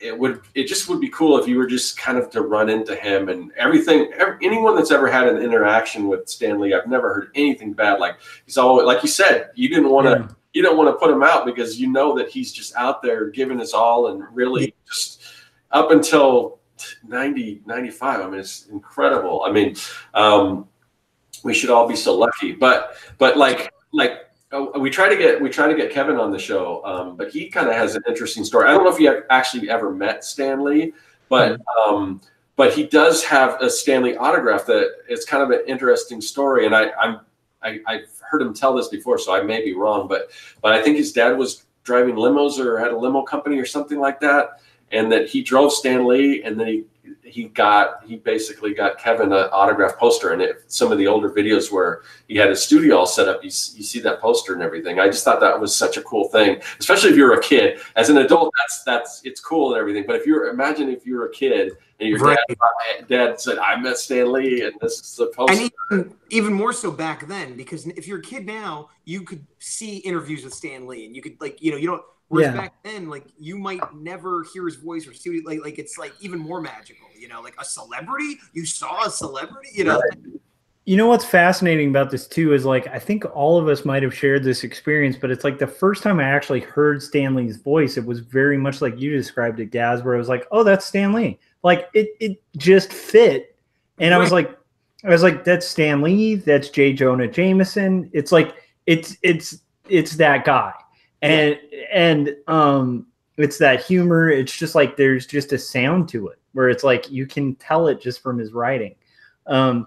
it just would be cool if you were just kind of to run into him and everything. Anyone that's ever had an interaction with Stan Lee, I've never heard anything bad. Like, he's always, like you said, you didn't want to you don't want to put him out because you know that he's just out there giving his all and really just up until 90, 95. I mean, it's incredible. I mean, we should all be so lucky. But like we try to get Kevin on the show, but he kind of has an interesting story. I don't know if you actually ever met Stan Lee, but he does have a Stan Lee autograph that it's kind of an interesting story. And I've heard him tell this before, so I may be wrong, but I think his dad was driving limos or had a limo company or something like that, and that he drove Stan Lee, and then he basically got Kevin an autograph poster. And some of the older videos where he had his studio all set up, you see that poster and everything. I just thought that was such a cool thing, especially if you're a kid. As an adult, that's it's cool and everything. But imagine if you're a kid and your dad said, "I met Stan Lee, and this is the poster." And even more so back then, because if you're a kid now, you could see interviews with Stan Lee, and you could you don't. Whereas back then, you might never hear his voice or see it's even more magical. Like a celebrity, you saw a celebrity. Right. You know what's fascinating about this too is I think all of us might have shared this experience, but it's the first time I actually heard Stan Lee's voice, it was very much like you described it, Gaz, where it was like, oh, that's Stan Lee. It just fit, and I was like, that's Stan Lee, that's J. Jonah Jameson. It's it's that guy. And it's that humor. It's just there's just a sound to it where it's you can tell it just from his writing. I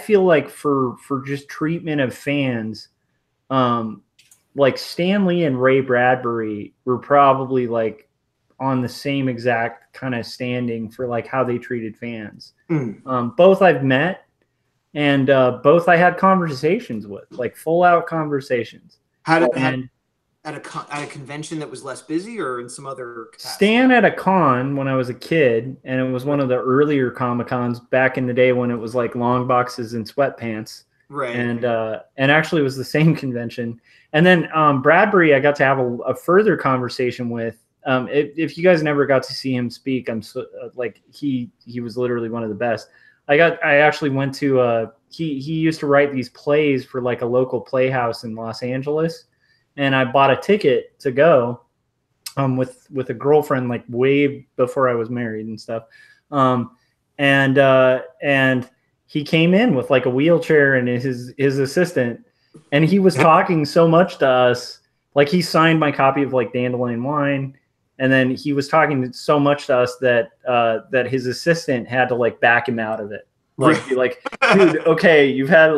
feel like for just treatment of fans, Stan Lee and Ray Bradbury were probably on the same exact kind of standing for how they treated fans. Both I've met, and both I had conversations with, full out conversations. At a convention that was less busy, or in some other capacity? Stan at a con when I was a kid, and it was one of the earlier Comic-Cons back in the day when it was long boxes and sweatpants. Right. And actually it was the same convention. And then Bradbury, I got to have a further conversation with. If you guys never got to see him speak, I'm so he was literally one of the best. I actually went to he used to write these plays for a local playhouse in Los Angeles, and I bought a ticket to go with a girlfriend way before I was married and stuff. And he came in with a wheelchair and his assistant, and he was talking so much to us. He signed my copy of Dandelion Wine. And then he was talking so much to us that his assistant had to back him out of it. Be dude, okay, you've had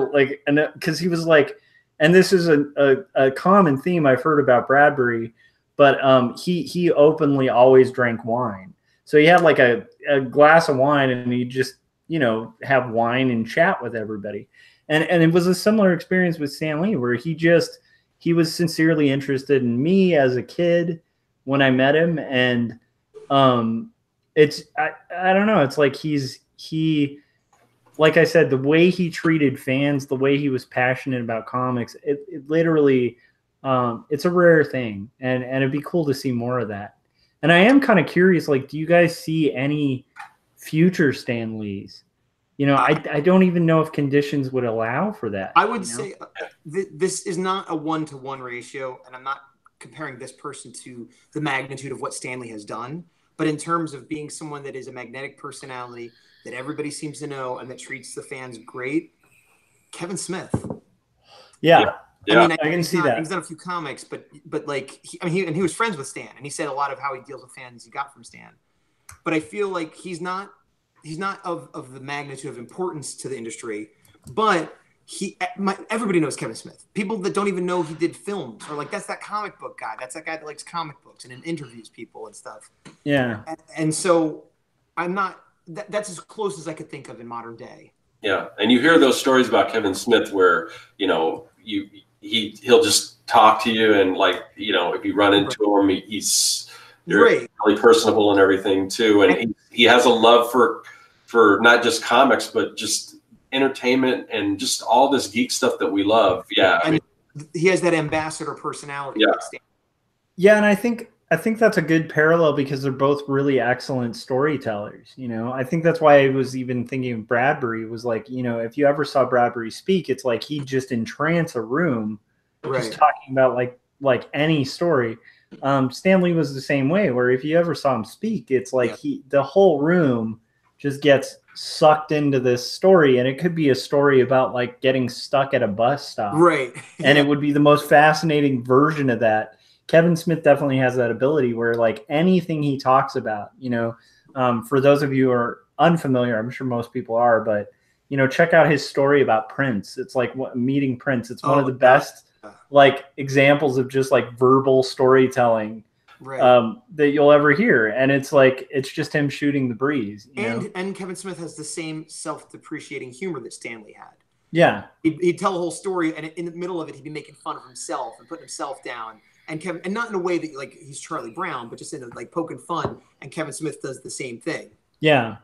because he was and this is a common theme I've heard about Bradbury, but he openly always drank wine. So he had a glass of wine, and he just have wine and chat with everybody. And it was a similar experience with Stan Lee, where he was sincerely interested in me as a kid when I met him. And it's I don't know, it's he like I said, the way he treated fans, the way he was passionate about comics, it literally it's a rare thing, and it'd be cool to see more of that. And I am kind of curious, do you guys see any future Stan Lees? I don't even know if conditions would allow for that. I would say this is not a 1-to-1 ratio, and I'm not comparing this person to the magnitude of what Stan Lee has done. But in terms of being someone that is a magnetic personality that everybody seems to know and that treats the fans great, Kevin Smith. Yeah. I mean, I can see that. He's done a few comics, but he was friends with Stan, and he said a lot of how he deals with fans he got from Stan. But I feel like he's not of the magnitude of importance to the industry, but everybody knows Kevin Smith. People that don't even know he did films are that's that comic book guy. That's that guy that likes comic books and interviews people and stuff. Yeah. And so I'm not. That's as close as I could think of in modern day. Yeah, and you hear those stories about Kevin Smith where he'll just talk to you, and if you run into him, he's really personable and everything too, and he has a love for not just comics but just entertainment and just all this geek stuff that we love. Yeah, and he has that ambassador personality. Yeah, and I think that's a good parallel because they're both really excellent storytellers. I think that's why I was even thinking of Bradbury was if you ever saw Bradbury speak, it's he'd just entrance a room just talking about like any story. Stan Lee was the same way, where if you ever saw him speak, it's like the whole room just gets sucked into this story, and it could be a story about like getting stuck at a bus stop. Right. And it would be the most fascinating version of that. Kevin Smith definitely has that ability where like anything he talks about, you know, for those of you who are unfamiliar, I'm sure most people are, but you know, check out his story about Prince. It's like meeting Prince. It's one of the best like examples of just like verbal storytelling that you'll ever hear. And it's like, it's just him shooting the breeze. And Kevin Smith has the same self-depreciating humor that Stanley had. Yeah. He'd tell a whole story, and in the middle of it, he'd be making fun of himself and putting himself down. And Kevin, and not in a way that like he's Charlie Brown, but just in a, like poking fun. And Kevin Smith does the same thing. Yeah.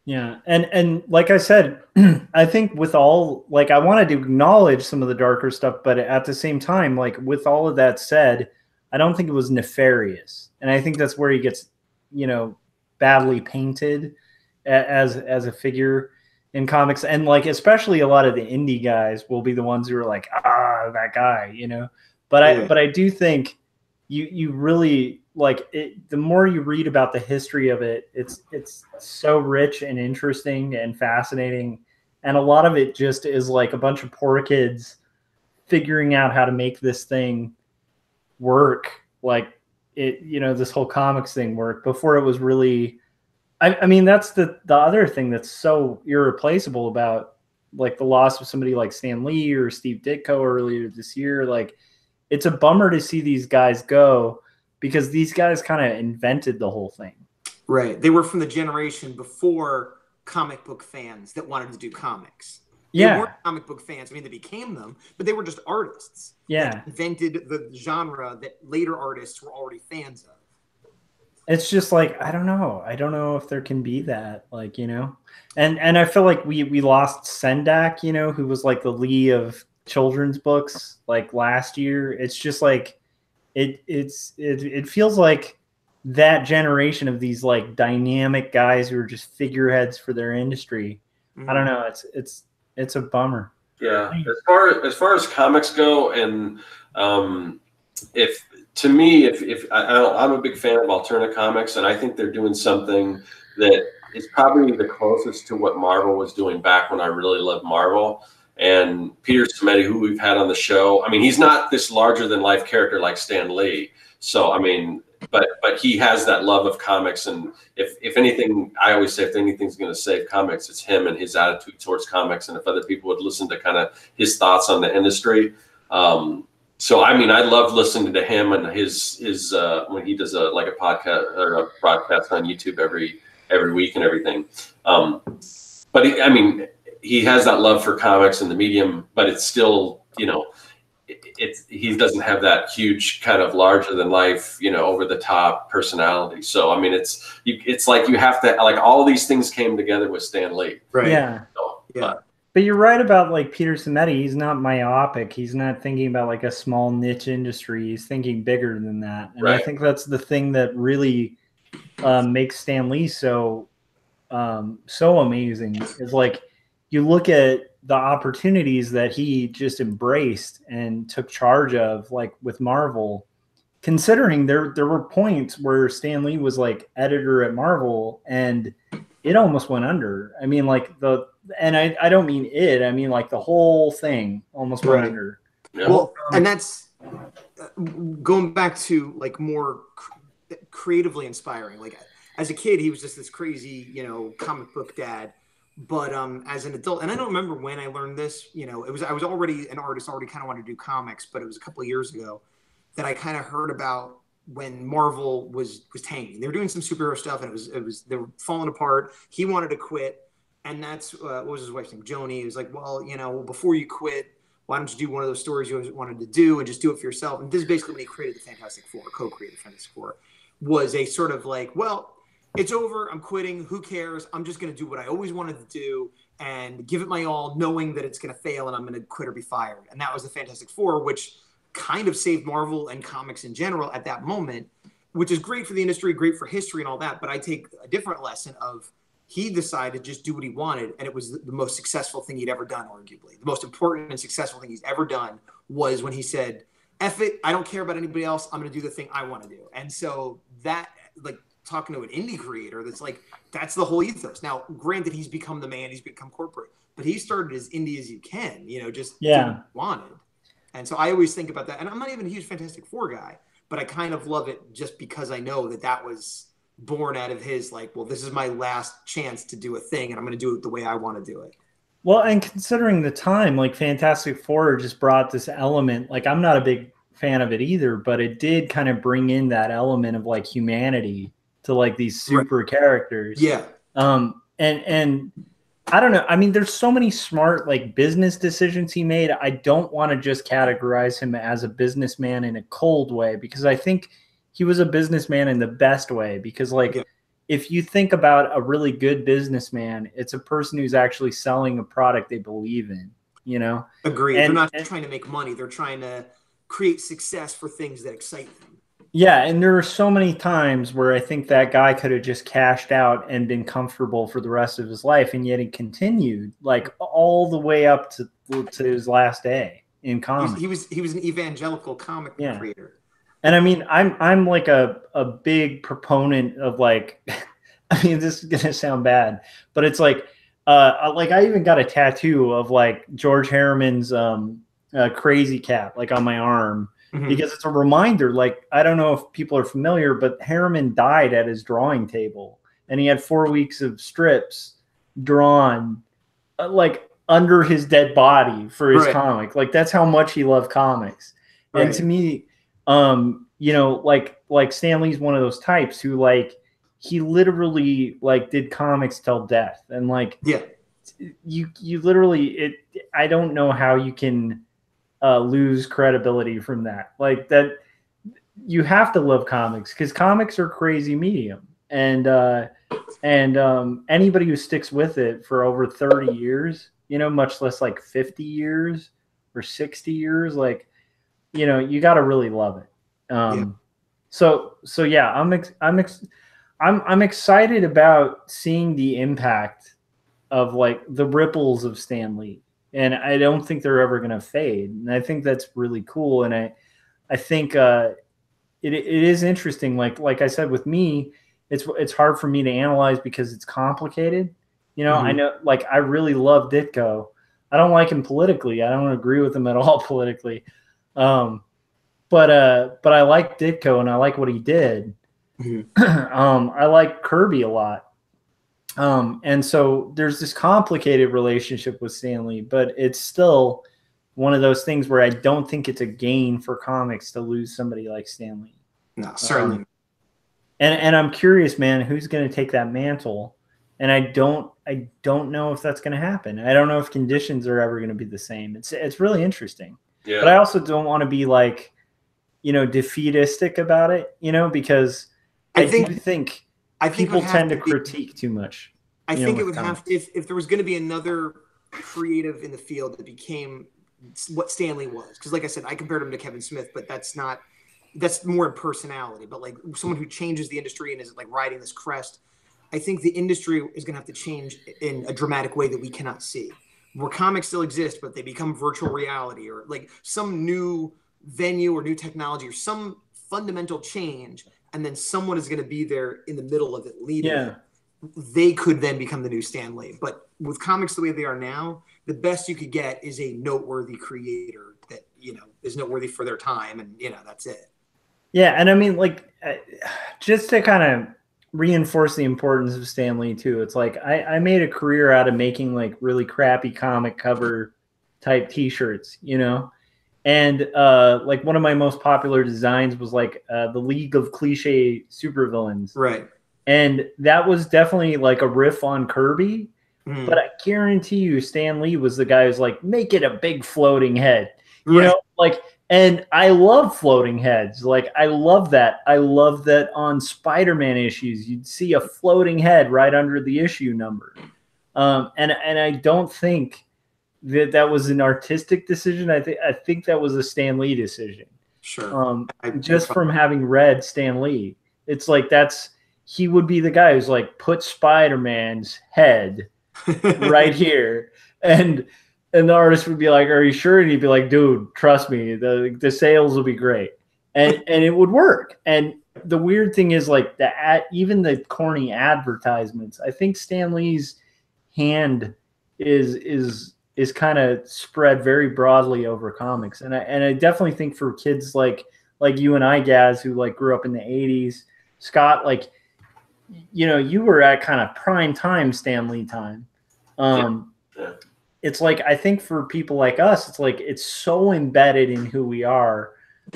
Yeah. And like I said, I think with all, like, I wanted to acknowledge some of the darker stuff, but at the same time, like with all of that said, I don't think it was nefarious. And I think that's where he gets, you know, badly painted as a figure in comics. And like, especially a lot of the indie guys will be the ones who are like, that guy, you know, but I do think you really like it. The more you read about the history of it, it's so rich and interesting and fascinating. And a lot of it just is like a bunch of poor kids figuring out how to make this thing work. Like it, you know, this whole comics thing work before it was really, I mean, that's the other thing that's so irreplaceable about like the loss of somebody like Stan Lee or Steve Ditko earlier this year. Like it's a bummer to see these guys go because these guys kind of invented the whole thing. Right. They were from the generation before comic book fans that wanted to do comics. They weren't comic book fans. I mean, they became them, but they were just artists. Yeah. That invented the genre that later artists were already fans of. It's just like, I don't know if there can be that, like, you know, and I feel like we lost Sendak, you know, who was like the Lee of children's books like last year. It's just like, it feels like that generation of these like dynamic guys who are just figureheads for their industry. I don't know. It's a bummer. Yeah. As far as comics go, and if I'm a big fan of alternative comics, and I think they're doing something that is probably the closest to what Marvel was doing back when I really loved Marvel. And Peter Simeti, who we've had on the show, I mean, he's not this larger than life character like Stan Lee. So, I mean, but he has that love of comics. And if anything, I always say if anything's going to save comics, it's him and his attitude towards comics. And if other people would listen to kind of his thoughts on the industry. So, I mean, I love listening to him and his when he does a podcast or a broadcast on YouTube every week and everything. But he has that love for comics and the medium, but it's still, you know, he doesn't have that huge kind of larger than life, you know, over the top personality. So, I mean, it's like you have to, like, all these things came together with Stan Lee. Right. Yeah. So, yeah. But you're right about like Peter Simeti. He's not myopic. He's not thinking about like a small niche industry. He's thinking bigger than that. And I think that's the thing that really makes Stan Lee so amazing is like, you look at the opportunities that he just embraced and took charge of, like with Marvel, considering there were points where Stan Lee was like editor at Marvel and it almost went under. I mean, like I don't mean it, I mean like the whole thing almost went under. Yeah. Well, and that's going back to like more creatively inspiring. Like as a kid, he was just this crazy, you know, comic book dad. But as an adult, and I don't remember when I learned this, you know, I was already an artist, already kind of wanted to do comics, but it was a couple of years ago that I kind of heard about when Marvel was tanking. They were doing some superhero stuff, and it was they were falling apart. He wanted to quit, and that's what was his wife's name, Joni. He was like, well, you know, before you quit, why don't you do one of those stories you always wanted to do and just do it for yourself? And this is basically when he created the Fantastic Four, co-created Fantastic Four, was a sort of like, well, it's over. I'm quitting. Who cares? I'm just going to do what I always wanted to do and give it my all, knowing that it's going to fail and I'm going to quit or be fired. And that was the Fantastic Four, which kind of saved Marvel and comics in general at that moment, which is great for the industry, great for history and all that. But I take a different lesson of he decided to just do what he wanted, and it was the most successful thing he'd ever done, arguably. The most important and successful thing he's ever done was when he said, F it, I don't care about anybody else, I'm going to do the thing I want to do. And so that, like, talking to an indie creator, that's the whole ethos. Now, granted, he's become the man, he's become corporate, but he started as indie as you can, just do what he wanted. And so I always think about that. And I'm not even a huge Fantastic Four guy, but I kind of love it just because I know that was born out of his, this is my last chance to do a thing, and I'm going to do it the way I want to do it. Well, and considering the time, Fantastic Four just brought this element, I'm not a big fan of it either, but it did kind of bring in that element of humanity to these super characters. Yeah. And I don't know. I mean, there's so many smart business decisions he made. I don't want to just categorize him as a businessman in a cold way, because I think he was a businessman in the best way, because if you think about a really good businessman, it's a person who's actually selling a product they believe in, Agreed. They're not trying to make money. They're trying to create success for things that excite them. Yeah. And there are so many times where I think that guy could have just cashed out and been comfortable for the rest of his life. And yet he continued all the way up to his last day in comics. He was an evangelical comic creator. And I mean, I'm a big proponent of I mean, this is gonna sound bad, but it's I even got a tattoo of George Harriman's Crazy Cat on my arm, because it's a reminder. I don't know if people are familiar, but Harriman died at his drawing table, and he had 4 weeks of strips drawn under his dead body for his comic. That's how much he loved comics. Right. And to me, Stan Lee's one of those types who he literally did comics till death. And you literally, I don't know how you can lose credibility from that. That you have to love comics, because comics are crazy medium. And anybody who sticks with it for over 30 years, much less 50 years or 60 years, you got to really love it. So yeah, I'm excited about seeing the impact of the ripples of Stan Lee, and I don't think they're ever going to fade. And I think that's really cool. And I think it is interesting. Like I said, with me, it's hard for me to analyze because it's complicated. I know, I really love Ditko. I don't like him politically. I don't agree with him at all politically. But I like Ditko, and I like what he did. I like Kirby a lot. And so there's this complicated relationship with Stan Lee, but it's still one of those things where I don't think it's a gain for comics to lose somebody like Stan Lee. No, certainly. And I'm curious, man, who's going to take that mantle? And I don't know if that's going to happen. I don't know if conditions are ever going to be the same. It's really interesting. Yeah. But I also don't want to be defeatistic about it, because I think people tend to critique too much. I think it would have to, if there was going to be another creative in the field that became what Stan Lee was. Because like I said, I compared him to Kevin Smith, but that's more in personality. But someone who changes the industry and is riding this crest, I think the industry is going to have to change in a dramatic way that we cannot see. Where comics still exist, but they become virtual reality, or some new venue or new technology or some fundamental change, and then someone is going to be there in the middle of it leading it. They could then become the new Stan Lee. But with comics the way they are now, the best you could get is a noteworthy creator that is noteworthy for their time, and that's it. Yeah, and I mean, just to kind of reinforce the importance of Stan Lee too, it's I made a career out of making really crappy comic cover type T-shirts, and one of my most popular designs was the League of Cliche Supervillains, right? And that was definitely a riff on Kirby, but I guarantee you Stan Lee was the guy who's make it a big floating head, you know, and I love floating heads. I love that. I love that on Spider-Man issues, you'd see a floating head right under the issue number. And I don't think that was an artistic decision. I think that was a Stan Lee decision. Sure. Just from having read Stan Lee, it's he would be the guy who's like, put Spider-Man's head right here. And the artist would be like, are you sure? And he'd be like, dude, trust me, the sales will be great. And it would work. And the weird thing is like even the corny advertisements, I think Stan Lee's hand is kind of spread very broadly over comics. And I definitely think for kids like you and I, Gaz, who like grew up in the 80s, Scott, like, you know, you were at kind of prime time Stan Lee time. It's like, I think for people like us, it's like, it's so embedded in who we are.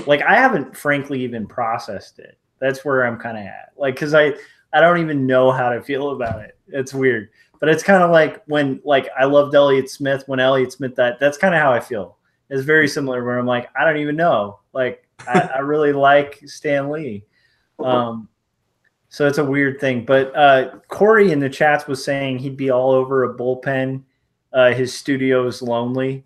Like, I haven't frankly even processed it. That's where I'm kind of at. Like, cause I don't even know how to feel about it. It's weird, but it's kind of like when, like, I loved Elliott Smith when Elliott Smith, that's kind of how I feel. It's very similar where I'm like, I don't even know. Like, I really like Stan Lee. So it's a weird thing, but Corey in the chats was saying he'd be all over a bullpen. His studio is lonely,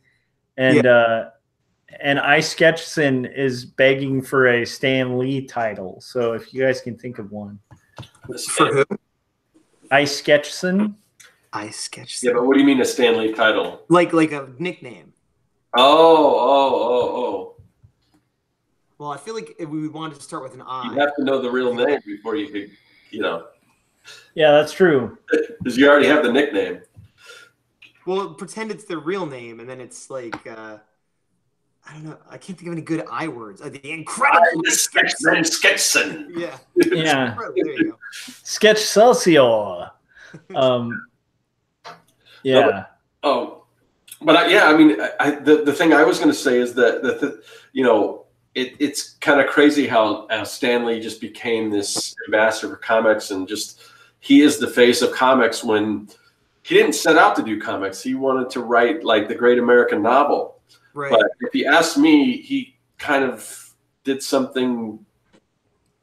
and Ice Sketchson is begging for a Stan Lee title. So if you guys can think of one, For who? Ice Sketchson. Ice Sketchson. Yeah, but what do you mean a Stan Lee title? Like a nickname. Oh. Well, I feel like if we wanted to start with an I. You have to know the real name before you could, you know. Yeah, that's true. Because you already have the nickname. Well, pretend it's their real name, and then it's like, I don't know. I can't think of any good I words. The incredible Sketchson. Yeah. Yeah. There you go. Sketch Celsior. Yeah. But I mean, the thing I was going to say is that you know, it's kind of crazy how Stan Lee just became this ambassador for comics, and just he is the face of comics when he didn't set out to do comics. He wanted to write like the great American novel. Right. But if you ask me, he kind of did something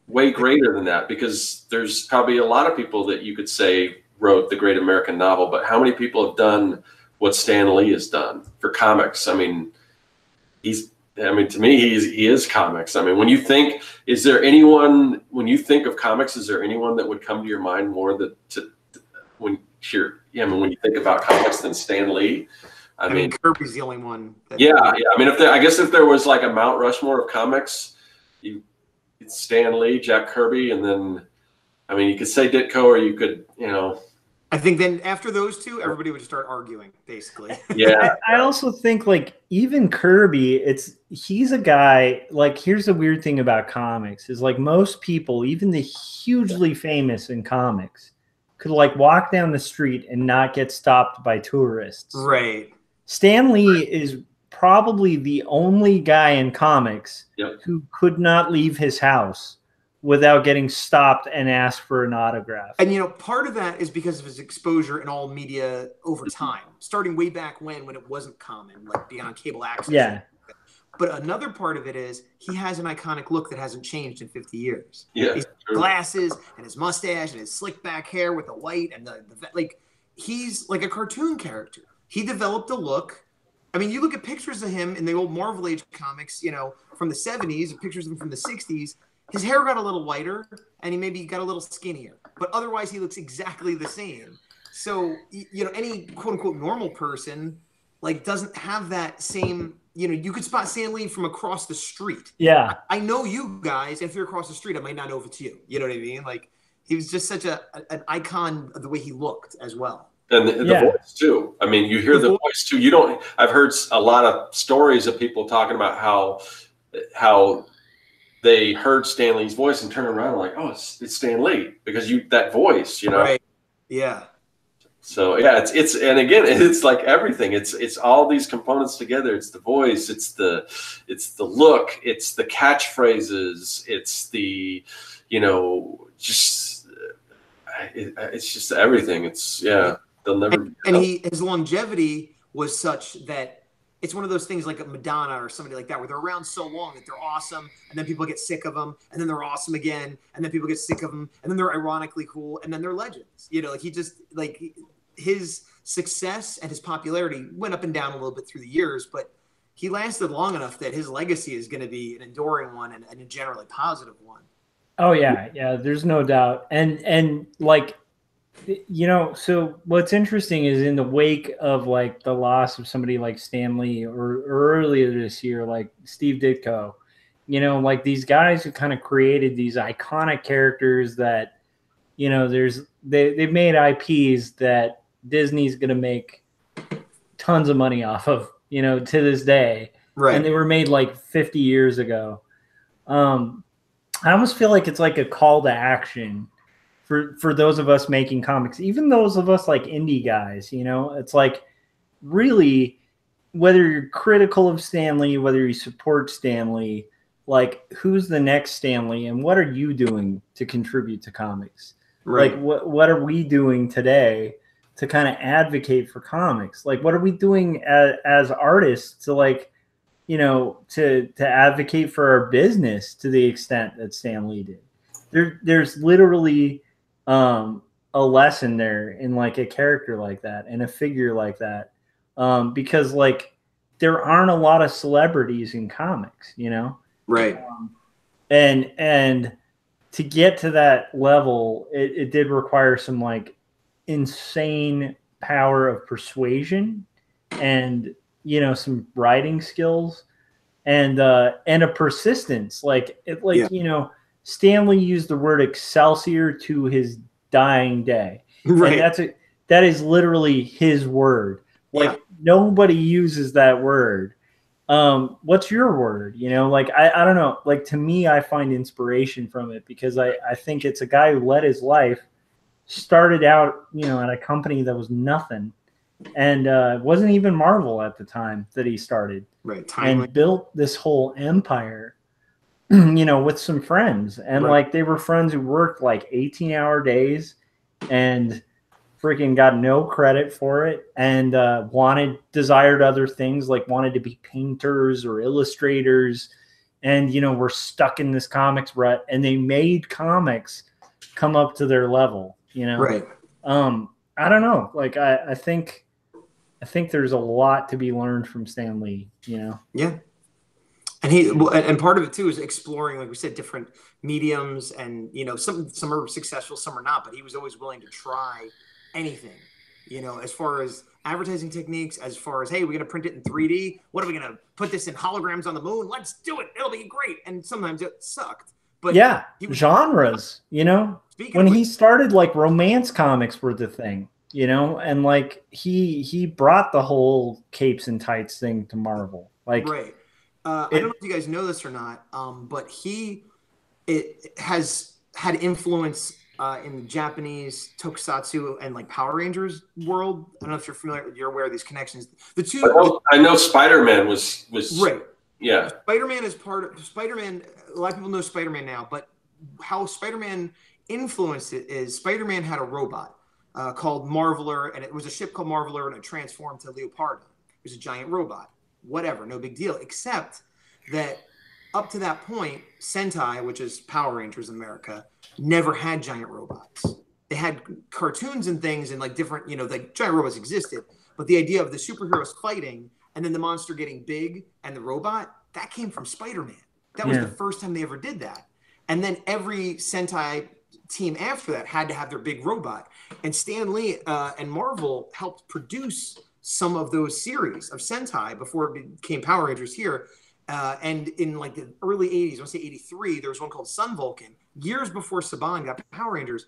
way greater than that, because there's probably a lot of people that you could say wrote the great American novel, but how many people have done what Stan Lee has done for comics? I mean, to me, he is comics. I mean, when you think of comics, is there anyone that would come to your mind more when you think about comics than Stan Lee? I mean, Kirby's the only one. Yeah. I mean, I guess if there was like a Mount Rushmore of comics, it's Stan Lee, Jack Kirby, and then, I mean, you could say Ditko, or you could, you know. I think then after those two, everybody would start arguing, basically. Yeah. I also think like even Kirby, he's a guy, like, here's the weird thing about comics is like most people, even the hugely famous in comics, could like walk down the street and not get stopped by tourists. Right. Stan Lee is probably the only guy in comics who could not leave his house without getting stopped and asked for an autograph. And, you know, part of that is because of his exposure in all media over time, starting way back when it wasn't common, like being on cable access. Yeah. But another part of it is he has an iconic look that hasn't changed in 50 years. Yeah. His glasses and his mustache and his slick back hair with the white and the like, he's like a cartoon character. He developed a look. I mean, you look at pictures of him in the old Marvel Age comics, you know, from the 70s, and pictures of him from the 60s. His hair got a little whiter, and he maybe got a little skinnier. But otherwise, he looks exactly the same. So, you know, any quote-unquote normal person, like, doesn't have that same, you know, you could spot Stan Lee from across the street. Yeah. I know you guys, and if you're across the street, I might not know if it's you. You know what I mean? Like, he was just such an icon of the way he looked as well. And the voice too. I mean, you hear the voice too. I've heard a lot of stories of people talking about how they heard Stan Lee's voice and turned around and like, oh, it's Stan Lee, because that voice, you know? Right. Yeah. So yeah, it's and again, it's like everything. It's all these components together. It's the voice, it's the look, it's the catchphrases, it's the, you know, just it's just everything. It's they'll never. And his longevity was such that it's one of those things like a Madonna or somebody like that, where they're around so long that they're awesome, and then people get sick of them, and then they're awesome again, and then people get sick of them, and then they're ironically cool, and then they're legends. You know, like he just, like, his success and his popularity went up and down a little bit through the years, but he lasted long enough that his legacy is going to be an enduring one and a generally positive one. Oh yeah, there's no doubt. And like, you know, so what's interesting is in the wake of like the loss of somebody like Stan Lee, or earlier this year, like Steve Ditko, you know, like these guys who kind of created these iconic characters that, you know, they've made IPs that Disney's going to make tons of money off of, you know, to this day. Right. And they were made like 50 years ago. I almost feel like it's like a call to action for those of us making comics, even those of us like indie guys, you know, it's like really, whether you're critical of Stan Lee, whether you support Stan Lee, like who's the next Stan Lee and what are you doing to contribute to comics? Right. Like what are we doing today to kind of advocate for comics? Like what are we doing as artists to like, you know, to advocate for our business to the extent that Stan Lee did? There's literally a lesson there in like a character like that and a figure like that, because like there aren't a lot of celebrities in comics, you know? Right. And to get to that level, it did require some like insane power of persuasion and, you know, some writing skills and a persistence. Like you know, Stan Lee used the word Excelsior to his dying day. Right. And that is literally his word. Like nobody uses that word. What's your word? You know, like I don't know. Like to me, I find inspiration from it because I think it's a guy who led his life, started out, you know, at a company that was nothing, and wasn't even Marvel at the time that he started. Right. And built this whole empire, you know, with some friends. And like they were friends who worked like 18-hour days and freaking got no credit for it, and desired other things, like wanted to be painters or illustrators, and, you know, were stuck in this comics rut, and they made comics come up to their level, you know? Right. I don't know. Like, I think there's a lot to be learned from Stan Lee, you know? Yeah. And part of it too is exploring, like we said, different mediums, and, you know, some are successful, some are not, but he was always willing to try anything, you know, as far as advertising techniques, as far as, hey, we're going to print it in 3D. What are we going to put this in holograms on the moon? Let's do it. It'll be great. And sometimes it sucked. But yeah, genres, you know, when he started, like romance comics were the thing, you know, and like he brought the whole capes and tights thing to Marvel. Like, right. I don't know if you guys know this or not, but it has had influence in the Japanese tokusatsu and like Power Rangers world. I don't know if you're aware of these connections. The two, I know Spider-Man was right. Yeah. Spider-Man is part of Spider-Man. A lot of people know Spider-Man now, but how Spider-Man influenced it is Spider-Man had a robot called Marveler, and it was a ship called Marveler, and it transformed to Leopardo. It was a giant robot. Whatever, no big deal, except that up to that point, Sentai, which is Power Rangers in America, never had giant robots. They had cartoons and things and like different, you know, like giant robots existed, but the idea of the superheroes fighting and then the monster getting big and the robot, that came from Spider-Man. That was the first time they ever did that. And then every Sentai team after that had to have their big robot. And Stan Lee and Marvel helped produce some of those series of Sentai before it became Power Rangers here. And in like the early 80s, I want to say 83, there was one called Sun Vulcan. Years before Saban got Power Rangers,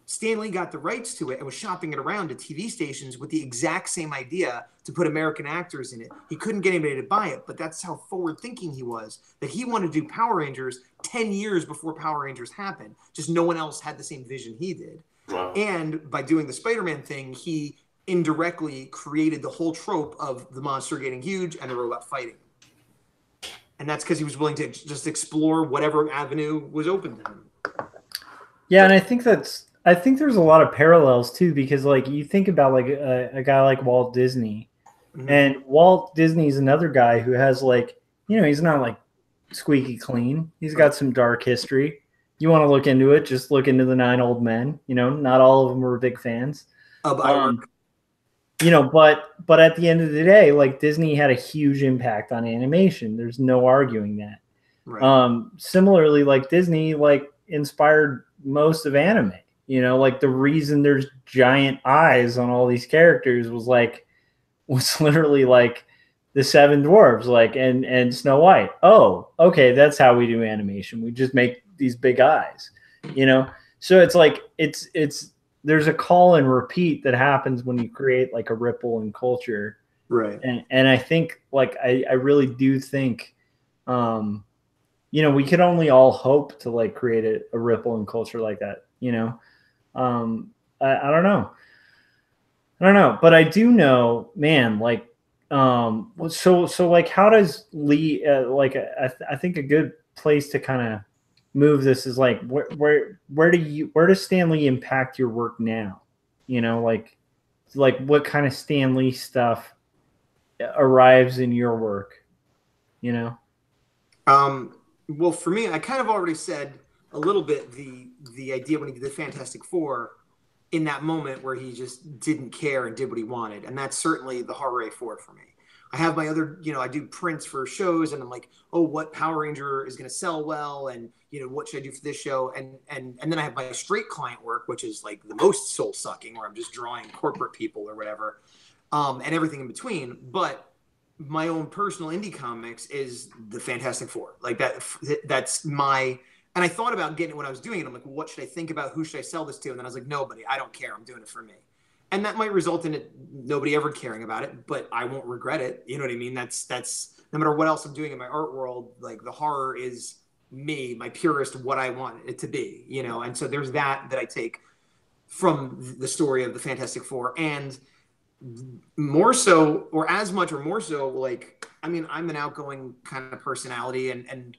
Stan Lee got the rights to it and was shopping it around to TV stations with the exact same idea to put American actors in it. He couldn't get anybody to buy it, but that's how forward-thinking he was, that he wanted to do Power Rangers 10 years before Power Rangers happened. Just no one else had the same vision he did. Wow. And by doing the Spider-Man thing, he indirectly created the whole trope of the monster getting huge and the robot fighting. And that's because he was willing to just explore whatever avenue was open to him. Yeah, and I think there's a lot of parallels too, because like you think about like a guy like Walt Disney, and Walt Disney is another guy who has like, you know, he's not like squeaky clean. He's got some dark history. You want to look into it, just look into the 9 Old Men. You know, not all of them were big fans. You know, but at the end of the day, like Disney had a huge impact on animation. There's no arguing that. Right. Similarly, like Disney, like inspired most of anime. You know, like the reason there's giant eyes on all these characters was literally like the Seven Dwarves, like, and Snow White. Oh, okay, that's how we do animation. We just make these big eyes, you know? So it's like, there's a call and repeat that happens when you create like a ripple in culture. Right. And I think like, I really do think, you know, we could only all hope to like create a ripple in culture like that, you know? I don't know. But I do know, man, like, so like, how does Lee, I think a good place to kind of move this is like, where does Stan Lee impact your work now? You know, like what kind of Stan Lee stuff arrives in your work, you know? Well, for me, I kind of already said a little bit the idea when he did the Fantastic Four in that moment where he just didn't care and did what he wanted. And that's certainly the Horror A4 for me. I have my other, you know, I do prints for shows and I'm like, oh, what Power Ranger is going to sell well? And, you know, what should I do for this show? And then I have my straight client work, which is like the most soul sucking, where I'm just drawing corporate people or whatever, and everything in between. But my own personal indie comics is the Fantastic Four. Like that's my, and I thought about getting it when I was doing it. I'm like, well, what should I think about? Who should I sell this to? And then I was like, nobody. I don't care. I'm doing it for me. And that might result in it nobody ever caring about it, but I won't regret it. You know what I mean? That's no matter what else I'm doing in my art world, like the horror is me, my purest, what I want it to be, you know? And so there's that I take from the story of the Fantastic Four. And more so, or as much or more so, like, I mean, I'm an outgoing kind of personality, and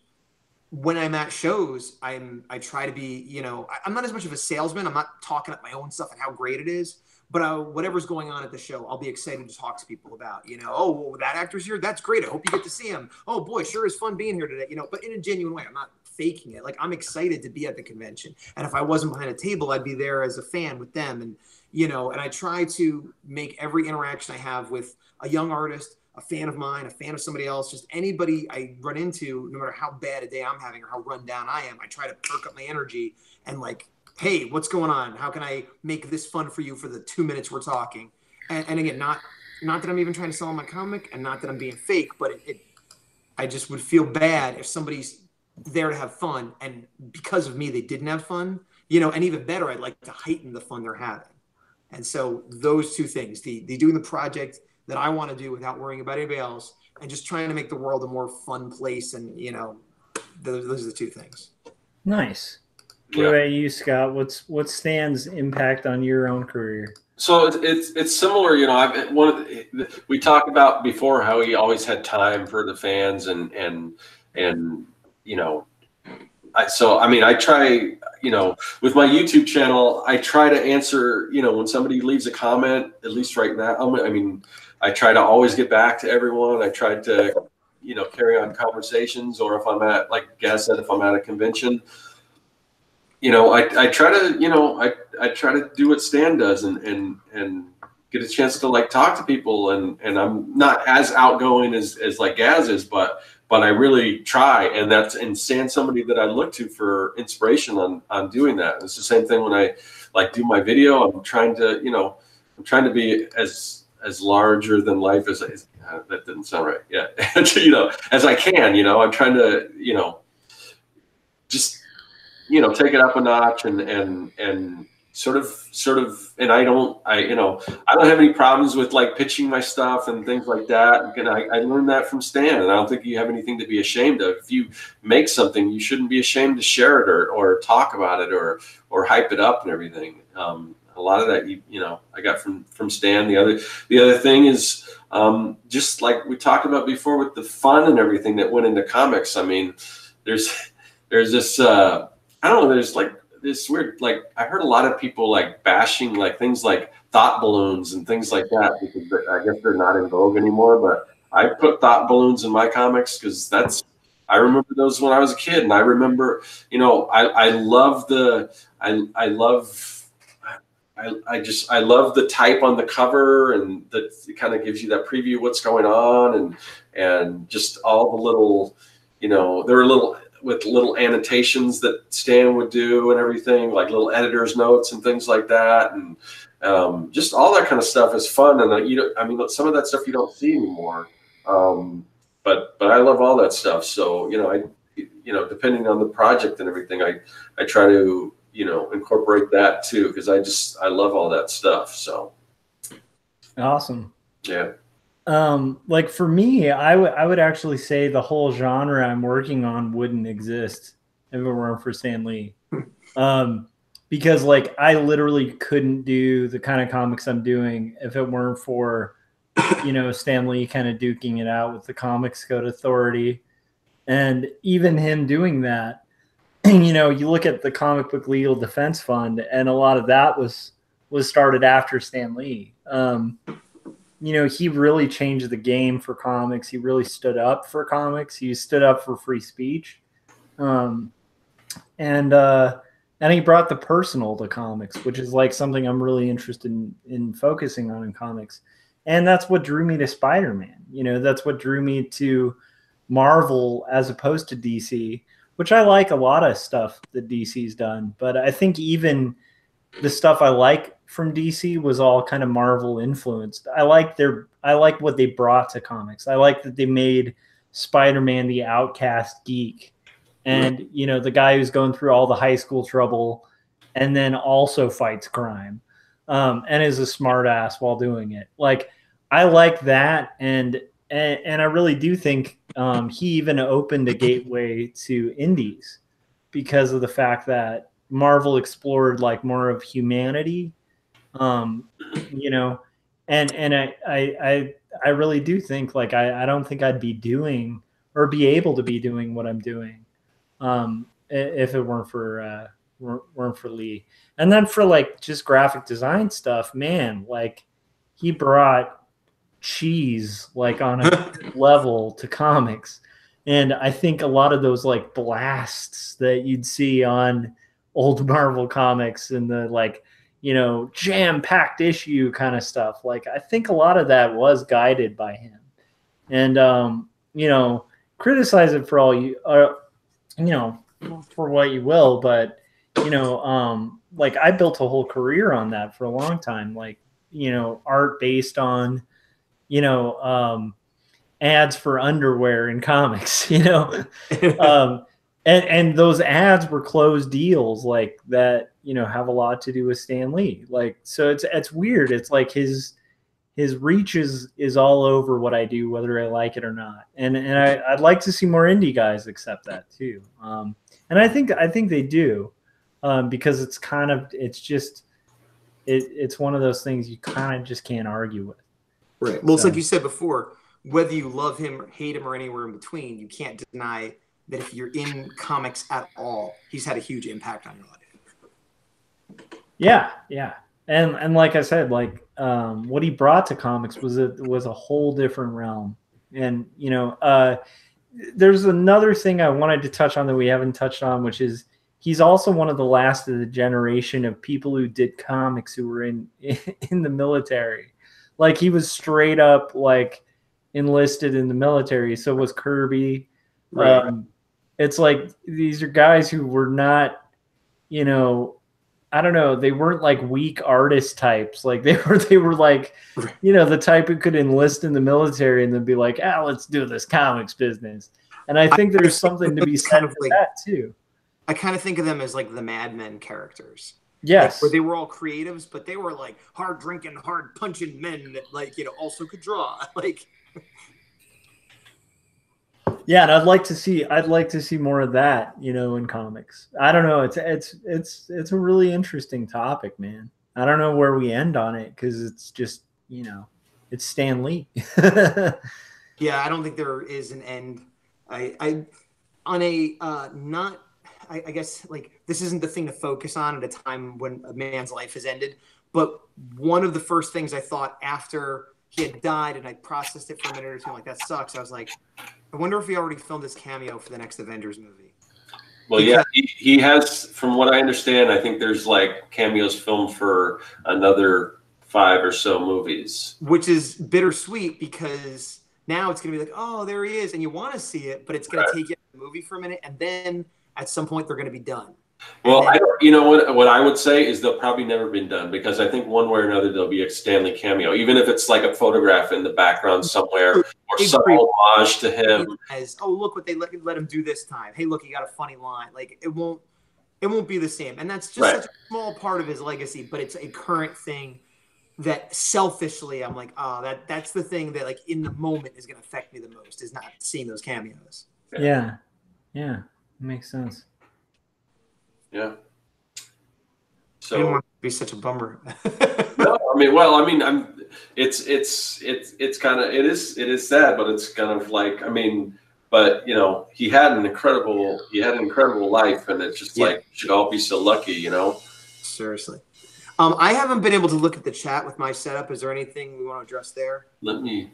when I'm at shows, I try to be, you know, I'm not as much of a salesman. I'm not talking up my own stuff and how great it is, but whatever's going on at the show, I'll be excited to talk to people about, you know, oh, well, that actor's here. That's great. I hope you get to see him. Oh boy, sure is fun being here today, you know, but in a genuine way. I'm not faking it. Like, I'm excited to be at the convention. And if I wasn't behind a table, I'd be there as a fan with them. And, you know, and I try to make every interaction I have with a young artist, a fan of mine, a fan of somebody else, just anybody I run into, no matter how bad a day I'm having or how run down I am, I try to perk up my energy and like, hey, what's going on? How can I make this fun for you for the 2 minutes we're talking? And again, not that I'm even trying to sell my comic and not that I'm being fake, but I just would feel bad if somebody's there to have fun and because of me, they didn't have fun, you know, and even better, I'd like to heighten the fun they're having. And so those two things, the doing the project that I want to do without worrying about anybody else and just trying to make the world a more fun place. And, you know, those are the two things. Nice. What about you, Scott? What's Stan's impact on your own career? So it's similar, you know. We talked about before how he always had time for the fans, and you know, I try, you know, with my YouTube channel, I try to answer, you know, when somebody leaves a comment, at least right now. I mean, I try to always get back to everyone. I try to, you know, carry on conversations, or if I'm at, like Gaz said, if I'm at a convention, you know, I try to, you know, I try to do what Stan does and get a chance to like talk to people, and I'm not as outgoing as like Gaz is, but I really try, and Stan's somebody that I look to for inspiration on doing that. It's the same thing when I like do my video. I'm trying to be as larger than life as that didn't sound right. Yeah. You know, as I can, you know, I'm trying to, you know, just, you know, take it up a notch and sort of, and I don't have any problems with like pitching my stuff and things like that. And I learned that from Stan, and I don't think you have anything to be ashamed of. If you make something, you shouldn't be ashamed to share it or talk about it or hype it up and everything. A lot of that, you know, I got from Stan. The other thing is just like we talked about before with the fun and everything that went into comics. I mean, there's this, I don't know, there's like this weird, like I heard a lot of people like bashing like things like thought balloons and things like that, because I guess they're not in vogue anymore. But I put thought balloons in my comics because I remember those when I was a kid, and I remember, you know, I love the type on the cover, and that it kind of gives you that preview of what's going on, and just all the little, you know, there were little with little annotations that Stan would do and everything, like little editor's notes and things like that, and just all that kind of stuff is fun. And I mean, some of that stuff you don't see anymore. But I love all that stuff. So depending on the project and everything, I try to incorporate that too, because I love all that stuff. So awesome. Yeah. Like for me, I would actually say the whole genre I'm working on wouldn't exist if it weren't for Stan Lee. Because like I literally couldn't do the kind of comics I'm doing if it weren't for Stan Lee kind of duking it out with the Comics Code Authority, and even him doing that. You look at the Comic Book Legal Defense Fund, and a lot of that was started after Stan Lee. He really changed the game for comics. He really stood up for comics. He stood up for free speech. And he brought the personal to comics, which is like something I'm really interested in focusing on in comics. And that's what drew me to Spider-Man. That's what drew me to Marvel as opposed to DC, which I like a lot of stuff that DC's done. But I think even the stuff I like from DC was all kind of Marvel influenced. I like what they brought to comics. I like that they made Spider-Man the outcast geek, and the guy who's going through all the high school trouble and then also fights crime, and is a smart ass while doing it. Like I like that, and I really do think he even opened a gateway to indies because of the fact that Marvel explored like more of humanity, and I really do think like I don't think I'd be doing or be able to be doing what I'm doing if it weren't for Lee. And then for like just graphic design stuff, man, like he brought cheese like on a level to comics. And I think a lot of those like blasts that you'd see on old Marvel comics and the like, jam-packed issue kind of stuff, like I think a lot of that was guided by him. And criticize it for all you for what you will, but like I built a whole career on that for a long time, like art based on ads for underwear in comics, and those ads were closed deals like that, have a lot to do with Stan Lee. Like, so it's weird. It's like his reach is all over what I do, whether I like it or not. And I'd like to see more indie guys accept that too. And I think they do, because it's one of those things you kind of just can't argue with. Right. Well, it's like you said before, whether you love him or hate him or anywhere in between, you can't deny that if you're in comics at all, he's had a huge impact on your life. Yeah. And like I said, like what he brought to comics was a whole different realm. And there's another thing I wanted to touch on that we haven't touched on, which is he's also one of the last of the generation of people who did comics who were in the military. Like he was straight up like enlisted in the military. So was Kirby. Right. It's like these are guys who were not, I don't know, they weren't like weak artist types. Like they were like, the type who could enlist in the military and then be like, let's do this comics business. And I think there's something to be said for that too. I kind of think of them as like the Mad Men characters. Yes. Like, where they were all creatives, but they were like hard drinking, hard punching men that like, also could draw. Like, yeah, and I'd like to see more of that, in comics. I don't know. It's a really interesting topic, man. I don't know where we end on it because it's just, it's Stan Lee. Yeah, I don't think there is an end. I guess like this isn't the thing to focus on at a time when a man's life has ended. But one of the first things I thought after he had died, and I processed it for a minute or two, like that sucks. I was like, I wonder if he already filmed his cameo for the next Avengers movie. Well, yeah, he has, from what I understand, I think there's like cameos filmed for another 5 or so movies. Which is bittersweet because now it's going to be like, oh, there he is. And you want to see it, but it's going to take you to the movie movie for a minute, and then at some point they're going to be done. Well, you know what I would say is they'll probably never been done, because I think one way or another there'll be a Stanley cameo, even if it's like a photograph in the background somewhere or some homage to him. As, oh, look what they let him do this time. Hey, look, he got a funny line. Like it won't be the same, and that's just such a small part of his legacy, but it's a current thing that selfishly I'm like, oh, that's the thing that like in the moment is going to affect me the most, is not seeing those cameos. Yeah, makes sense. Yeah. So I didn't want to be such a bummer. No, I mean, it's kind of, it is sad, but it's kind of like, I mean, but you know, he had an incredible life, and it's just like, we should all be so lucky, you know. Seriously. I haven't been able to look at the chat with my setup. Is there anything we want to address there? I don't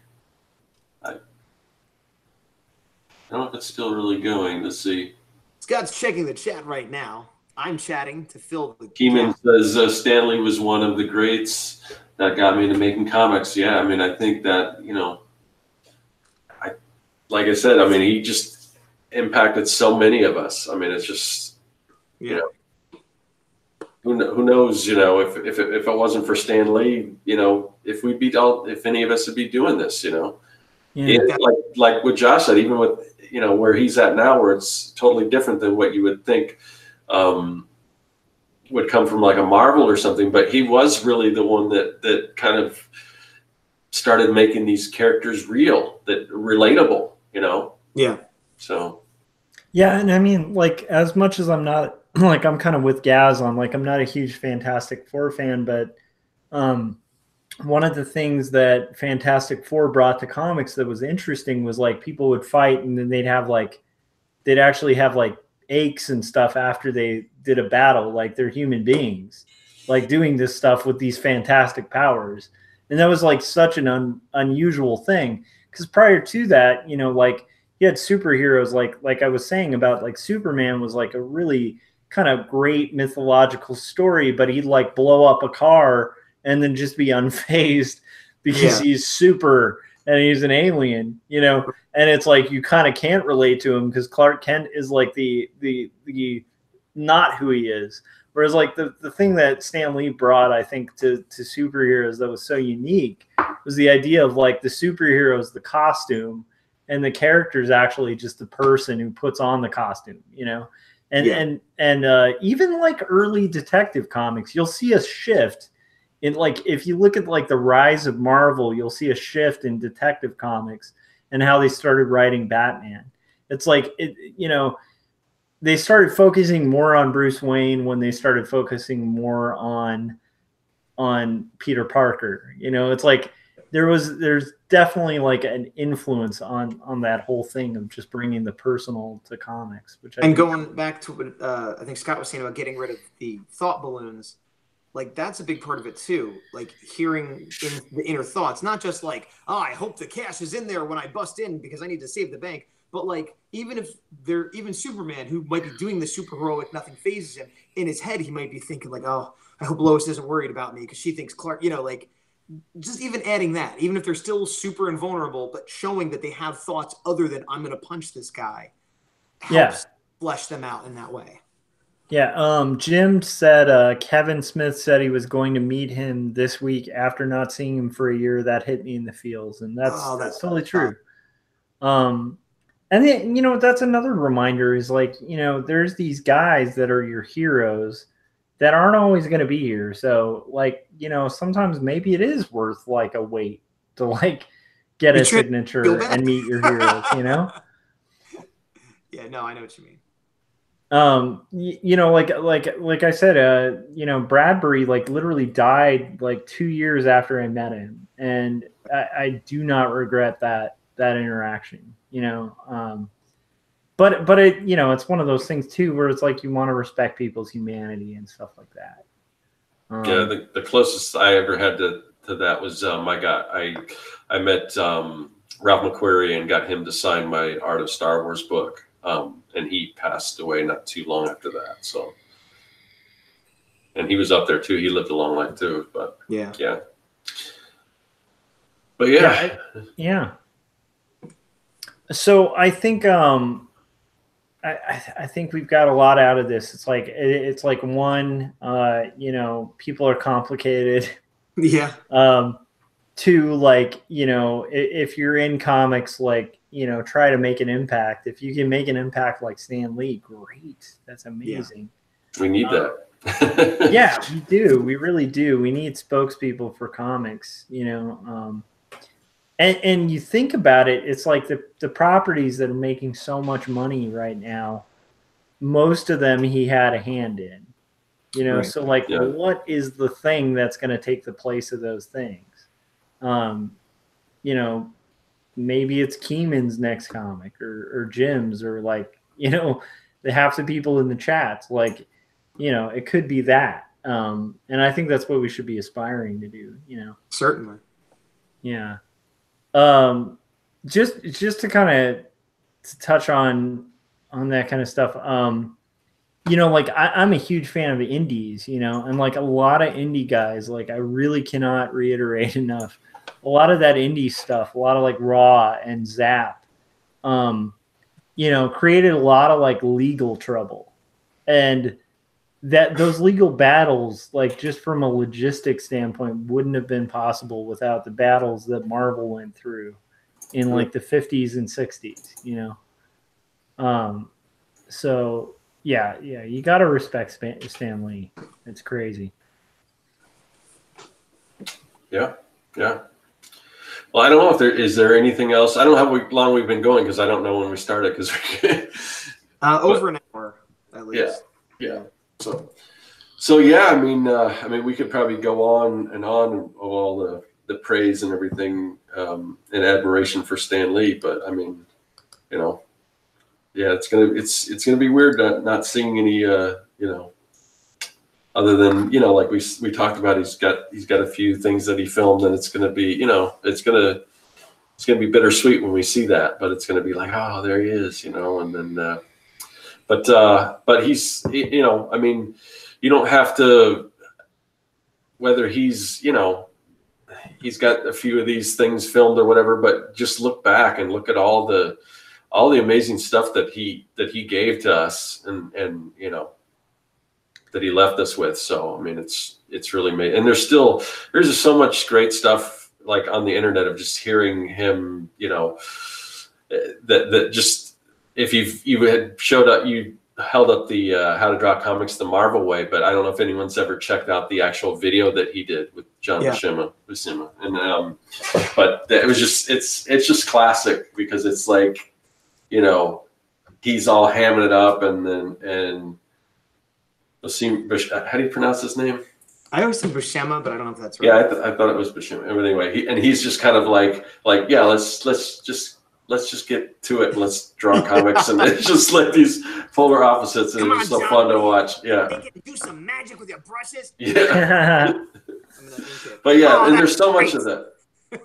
know if it's still really going. Let's see. Scott's checking the chat right now. I'm chatting to fill the. Keeman says Stanley was one of the greats that got me into making comics. Yeah, I mean, I think that, you know, like I said, I mean, he just impacted so many of us. I mean, it's just, you know, who knows, you know, if it wasn't for Stan Lee, you know, if any of us would be doing this, you know. Yeah. Like what Josh said, even with, you know, where he's at now, where it's totally different than what you would think would come from like a Marvel or something, but he was really the one that kind of started making these characters real, that relatable, you know? Yeah. So. Yeah. And I mean, like, as much as I'm not, like, I'm kind of with Gaz on, like, I'm not a huge Fantastic Four fan, but one of the things that Fantastic Four brought to comics that was interesting was, like, people would fight and then they'd actually have like aches and stuff after they did a battle, like they're human beings, like doing this stuff with these fantastic powers. And that was like such an unusual thing, because prior to that, you know, like, you had superheroes, like I was saying about, like, Superman was like a really kind of great mythological story, but he'd like blow up a car and then just be unfazed because he's super and he's an alien, you know. And it's like, you kind of can't relate to him because Clark Kent is like the not who he is. Whereas, like, the thing that Stan Lee brought, I think, to superheroes that was so unique was the idea of, like, the superhero is the costume and the character is actually just the person who puts on the costume, you know. And even like early detective comics, you'll see a shift in, like, if you look at like the rise of Marvel, you'll see a shift in detective comics and how they started writing Batman. It's like, you know, they started focusing more on Bruce Wayne when they started focusing more on Peter Parker. You know, it's like there's definitely like an influence on that whole thing of just bringing the personal to comics. Going back to what I think Scott was saying about getting rid of the thought balloons, like, that's a big part of it too. Like, hearing in the inner thoughts, not just like, oh, I hope the cash is in there when I bust in because I need to save the bank. But, like, even Superman, who might be doing the super heroic, nothing phases him, in his head he might be thinking like, oh, I hope Lois isn't worried about me because she thinks Clark, you know, like, just even adding that, even if they're still super invulnerable, but showing that they have thoughts other than I'm going to punch this guy, helps flesh them out in that way. Yeah. Jim said Kevin Smith said he was going to meet him this week after not seeing him for a year. That hit me in the feels, and that's totally true. And then, you know, that's another reminder is, like, you know, there's these guys that are your heroes that aren't always going to be here. So, like, you know, sometimes maybe it is worth like a wait to like get a signature and meet your heroes, you know? Yeah, no, I know what you mean. You know, like I said, you know, Bradbury like literally died like 2 years after I met him, and I do not regret that interaction, you know. But it, you know, it's one of those things too where it's like you want to respect people's humanity and stuff like that. Yeah, the closest I ever had to that was I met Ralph McQuarrie and got him to sign my Art of Star Wars book. And he passed away not too long after that. So, and he was up there too. He lived a long life too. But yeah. But yeah. So I think I think we've got a lot out of this. It's like one, you know, people are complicated. Yeah. Two, like, you know, if you're in comics, like, you know, try to make an impact. If you can make an impact like Stan Lee, great. That's amazing. Yeah. We need that. Yeah, we do. We really do. We need spokespeople for comics, you know. And you think about it, it's like the properties that are making so much money right now, most of them he had a hand in, you know. Right. So like, what is the thing that's going to take the place of those things? You know, maybe it's Keeman's next comic or Jim's, or like, you know, the half the people in the chats, like, you know, it could be that. And I think that's what we should be aspiring to do, you know. Certainly. Yeah. Just to kind of touch on that kind of stuff. You know, like I'm a huge fan of indies, you know, and like a lot of indie guys, like I really cannot reiterate enough. A lot of that indie stuff, a lot of like Raw and Zap, you know, created a lot of like legal trouble, and that those legal battles, like just from a logistics standpoint, wouldn't have been possible without the battles that Marvel went through in like the 50s and 60s, you know? So yeah, you got to respect Stan Lee. It's crazy. Yeah. Well, I don't know if is there anything else. I don't know how long we've been going, because I don't know when we started. Because over an hour at least. Yeah. So yeah. I mean, we could probably go on and on of all the praise and everything, and admiration for Stan Lee. But I mean, you know, yeah, it's gonna be weird not seeing any, you know, other than, you know, like we talked about, he's got a few things that he filmed, and it's gonna be, you know, it's gonna be bittersweet when we see that, but it's gonna be like, oh, there he is, you know, and then, but he's, you know, I mean, you don't have to, whether he's, you know, he's got a few of these things filmed or whatever, but just look back and look at all the amazing stuff that he gave to us, and you know, that he left us with. So I mean, it's really made, and there's just so much great stuff like on the internet of just hearing him, you know, that just, if you had showed up, you held up the How to Draw Comics the Marvel Way, but I don't know if anyone's ever checked out the actual video that he did with John Buscema, and but it was just, it's just classic, because it's like, you know, he's all hamming it up, and how do you pronounce his name? I always say Buscema, but I don't know if that's right. Yeah, I thought it was Buscema. But anyway, he's just kind of like yeah, let's just get to it, and let's draw comics, and it's just like these polar opposites, and it's so fun to watch. Yeah. Do some magic with your brushes. Yeah. But yeah, and there's so much of that,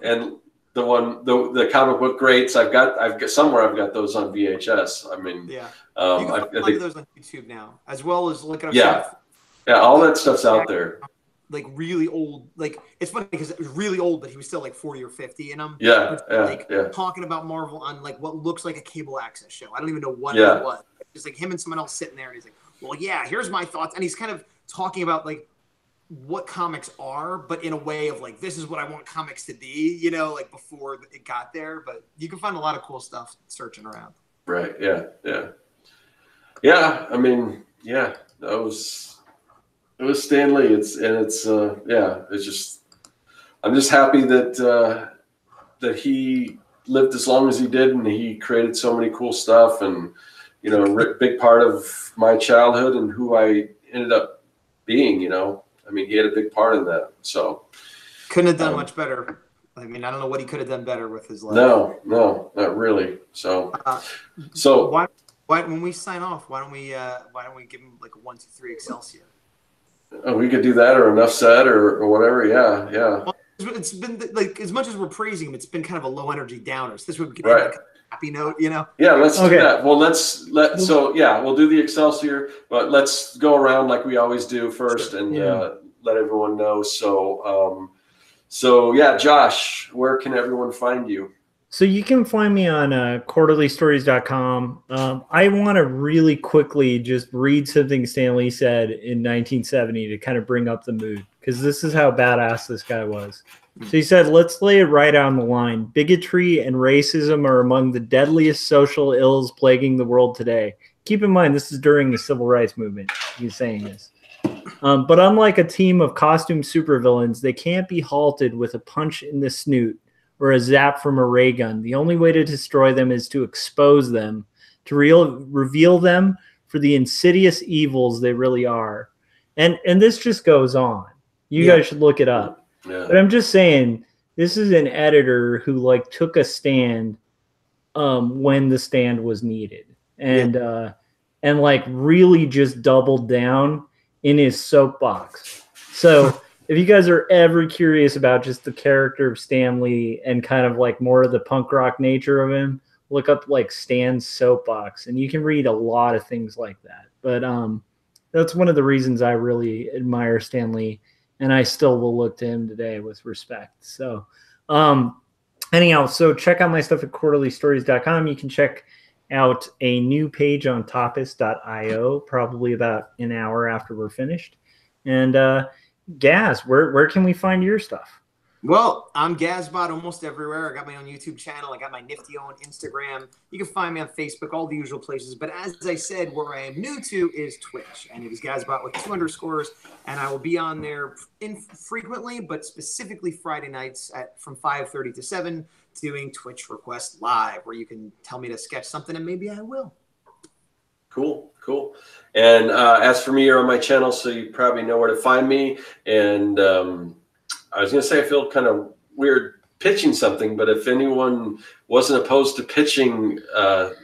and the comic book greats. I've got somewhere I've got those on VHS. I mean, yeah. You can find those on YouTube now, as well as looking up. Yeah, all that stuff's out there. Like really old, like it's funny because it was really old, but he was still like 40 or 50 in them. Yeah, talking about Marvel on like what looks like a cable access show. I don't even know what it was. Just like him and someone else sitting there, and he's like, "Well, yeah, here's my thoughts," and he's kind of talking about like what comics are, but in a way of like, this is what I want comics to be, you know, like before it got there. But you can find a lot of cool stuff searching around. Right. Yeah. I mean, yeah, it was Stan Lee. It's just, I'm just happy that he lived as long as he did, and he created so many cool stuff, and, you know, a big part of my childhood and who I ended up being, you know. I mean, he had a big part in that. So couldn't have done much better. I mean, I don't know what he could have done better with his life. No, not really. So, why when we sign off, why don't we give him like a 1, 2, 3 Excelsior? We could do that, or enough said, or whatever. Yeah. Well, it's been like, as much as we're praising him, it's been kind of a low energy downer. So this would be like a happy note, you know? Yeah, let's do that. Well, we'll do the Excelsior, but let's go around like we always do first, and let everyone know. So yeah, Josh, where can everyone find you? So you can find me on quarterlystories.com. I want to really quickly just read something Stan Lee said in 1970 to kind of bring up the mood, because this is how badass this guy was. So he said, let's lay it right on the line. Bigotry and racism are among the deadliest social ills plaguing the world today. Keep in mind, this is during the civil rights movement. He's saying this. But unlike a team of costume supervillains, they can't be halted with a punch in the snoot or a zap from a ray gun. The only way to destroy them is to expose them, to reveal them for the insidious evils they really are. And this just goes on. You guys should look it up. Yeah. But I'm just saying, this is an editor who like took a stand when the stand was needed, and like really just doubled down in his soapbox. So if you guys are ever curious about just the character of Stan Lee and kind of like more of the punk rock nature of him, look up like Stan's soapbox, and you can read a lot of things like that. But that's one of the reasons I really admire Stan Lee, and I still will look to him today with respect. So anyhow, so check out my stuff at quarterlystories.com. You can check out a new page on topis.io probably about an hour after we're finished. And Gaz, where can we find your stuff? Well, I'm Gazbot almost everywhere. I got my own YouTube channel. I got my nifty own Instagram. You can find me on Facebook, all the usual places. But as I said, where I am new to is Twitch. And it is Gazbot with 2 underscores. And I will be on there infrequently, but specifically Friday nights from 5:30 to 7, doing Twitch Request Live, where you can tell me to sketch something and maybe I will. Cool. And as for me, you're on my channel, so you probably know where to find me. And I was going to say, I feel kind of weird pitching something, but if anyone wasn't opposed to pitching,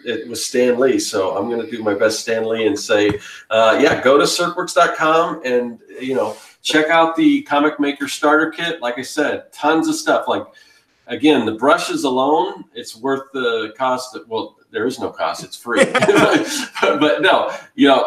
it was Stan Lee. So I'm going to do my best Stan Lee and say, go to circworks.com and, check out the Comic Maker Starter Kit. Like I said, tons of stuff. Like, again, the brushes alone, it's worth the cost. Well, there is no cost. It's free. But no,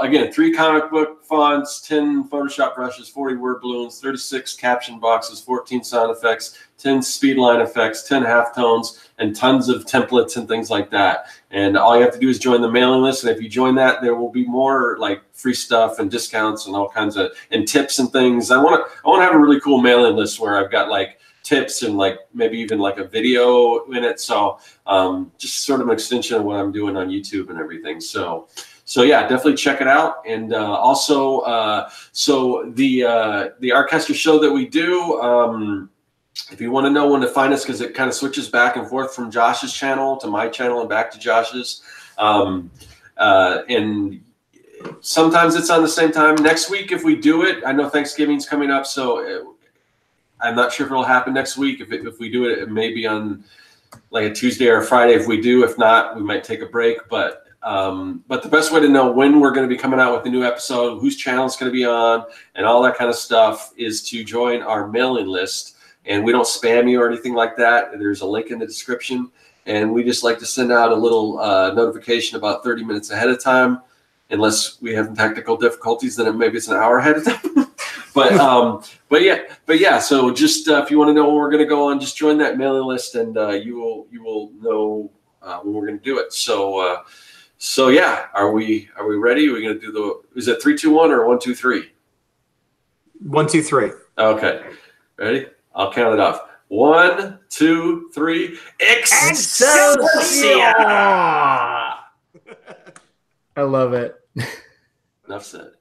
again, 3 comic book fonts, 10 Photoshop brushes, 40 word balloons, 36 caption boxes, 14 sound effects, 10 speedline effects, 10 halftones, and tons of templates and things like that. And all you have to do is join the mailing list. And if you join that, there will be more like free stuff and discounts and all kinds of and tips and things. I want to have a really cool mailing list where I've got like tips and like maybe even like a video in it. So just sort of an extension of what I'm doing on YouTube and everything. So yeah, definitely check it out. And also, so the Artcaster show that we do, if you want to know when to find us, because it kind of switches back and forth from Josh's channel to my channel and back to Josh's. And sometimes it's on the same time. Next week, if we do it, I know Thanksgiving's coming up, so I'm not sure if it'll happen next week. If we do it, it may be on like a Tuesday or a Friday. If we do, if not, we might take a break. But the best way to know when we're going to be coming out with a new episode, whose channel it's going to be on, and all that kind of stuff is to join our mailing list. And we don't spam you or anything like that. There's a link in the description. And we just like to send out a little notification about 30 minutes ahead of time. Unless we have technical difficulties, then maybe it's an hour ahead of time. But yeah. So just if you want to know when we're going to go on, just join that mailing list, and you will know when we're going to do it. So yeah, are we ready? Are we going to do is it 3, 2, 1 or 1, 2, 3? 1, 2, 3. Okay, ready? I'll count it off. 1, 2, 3. Excelsior! I love it. Enough said.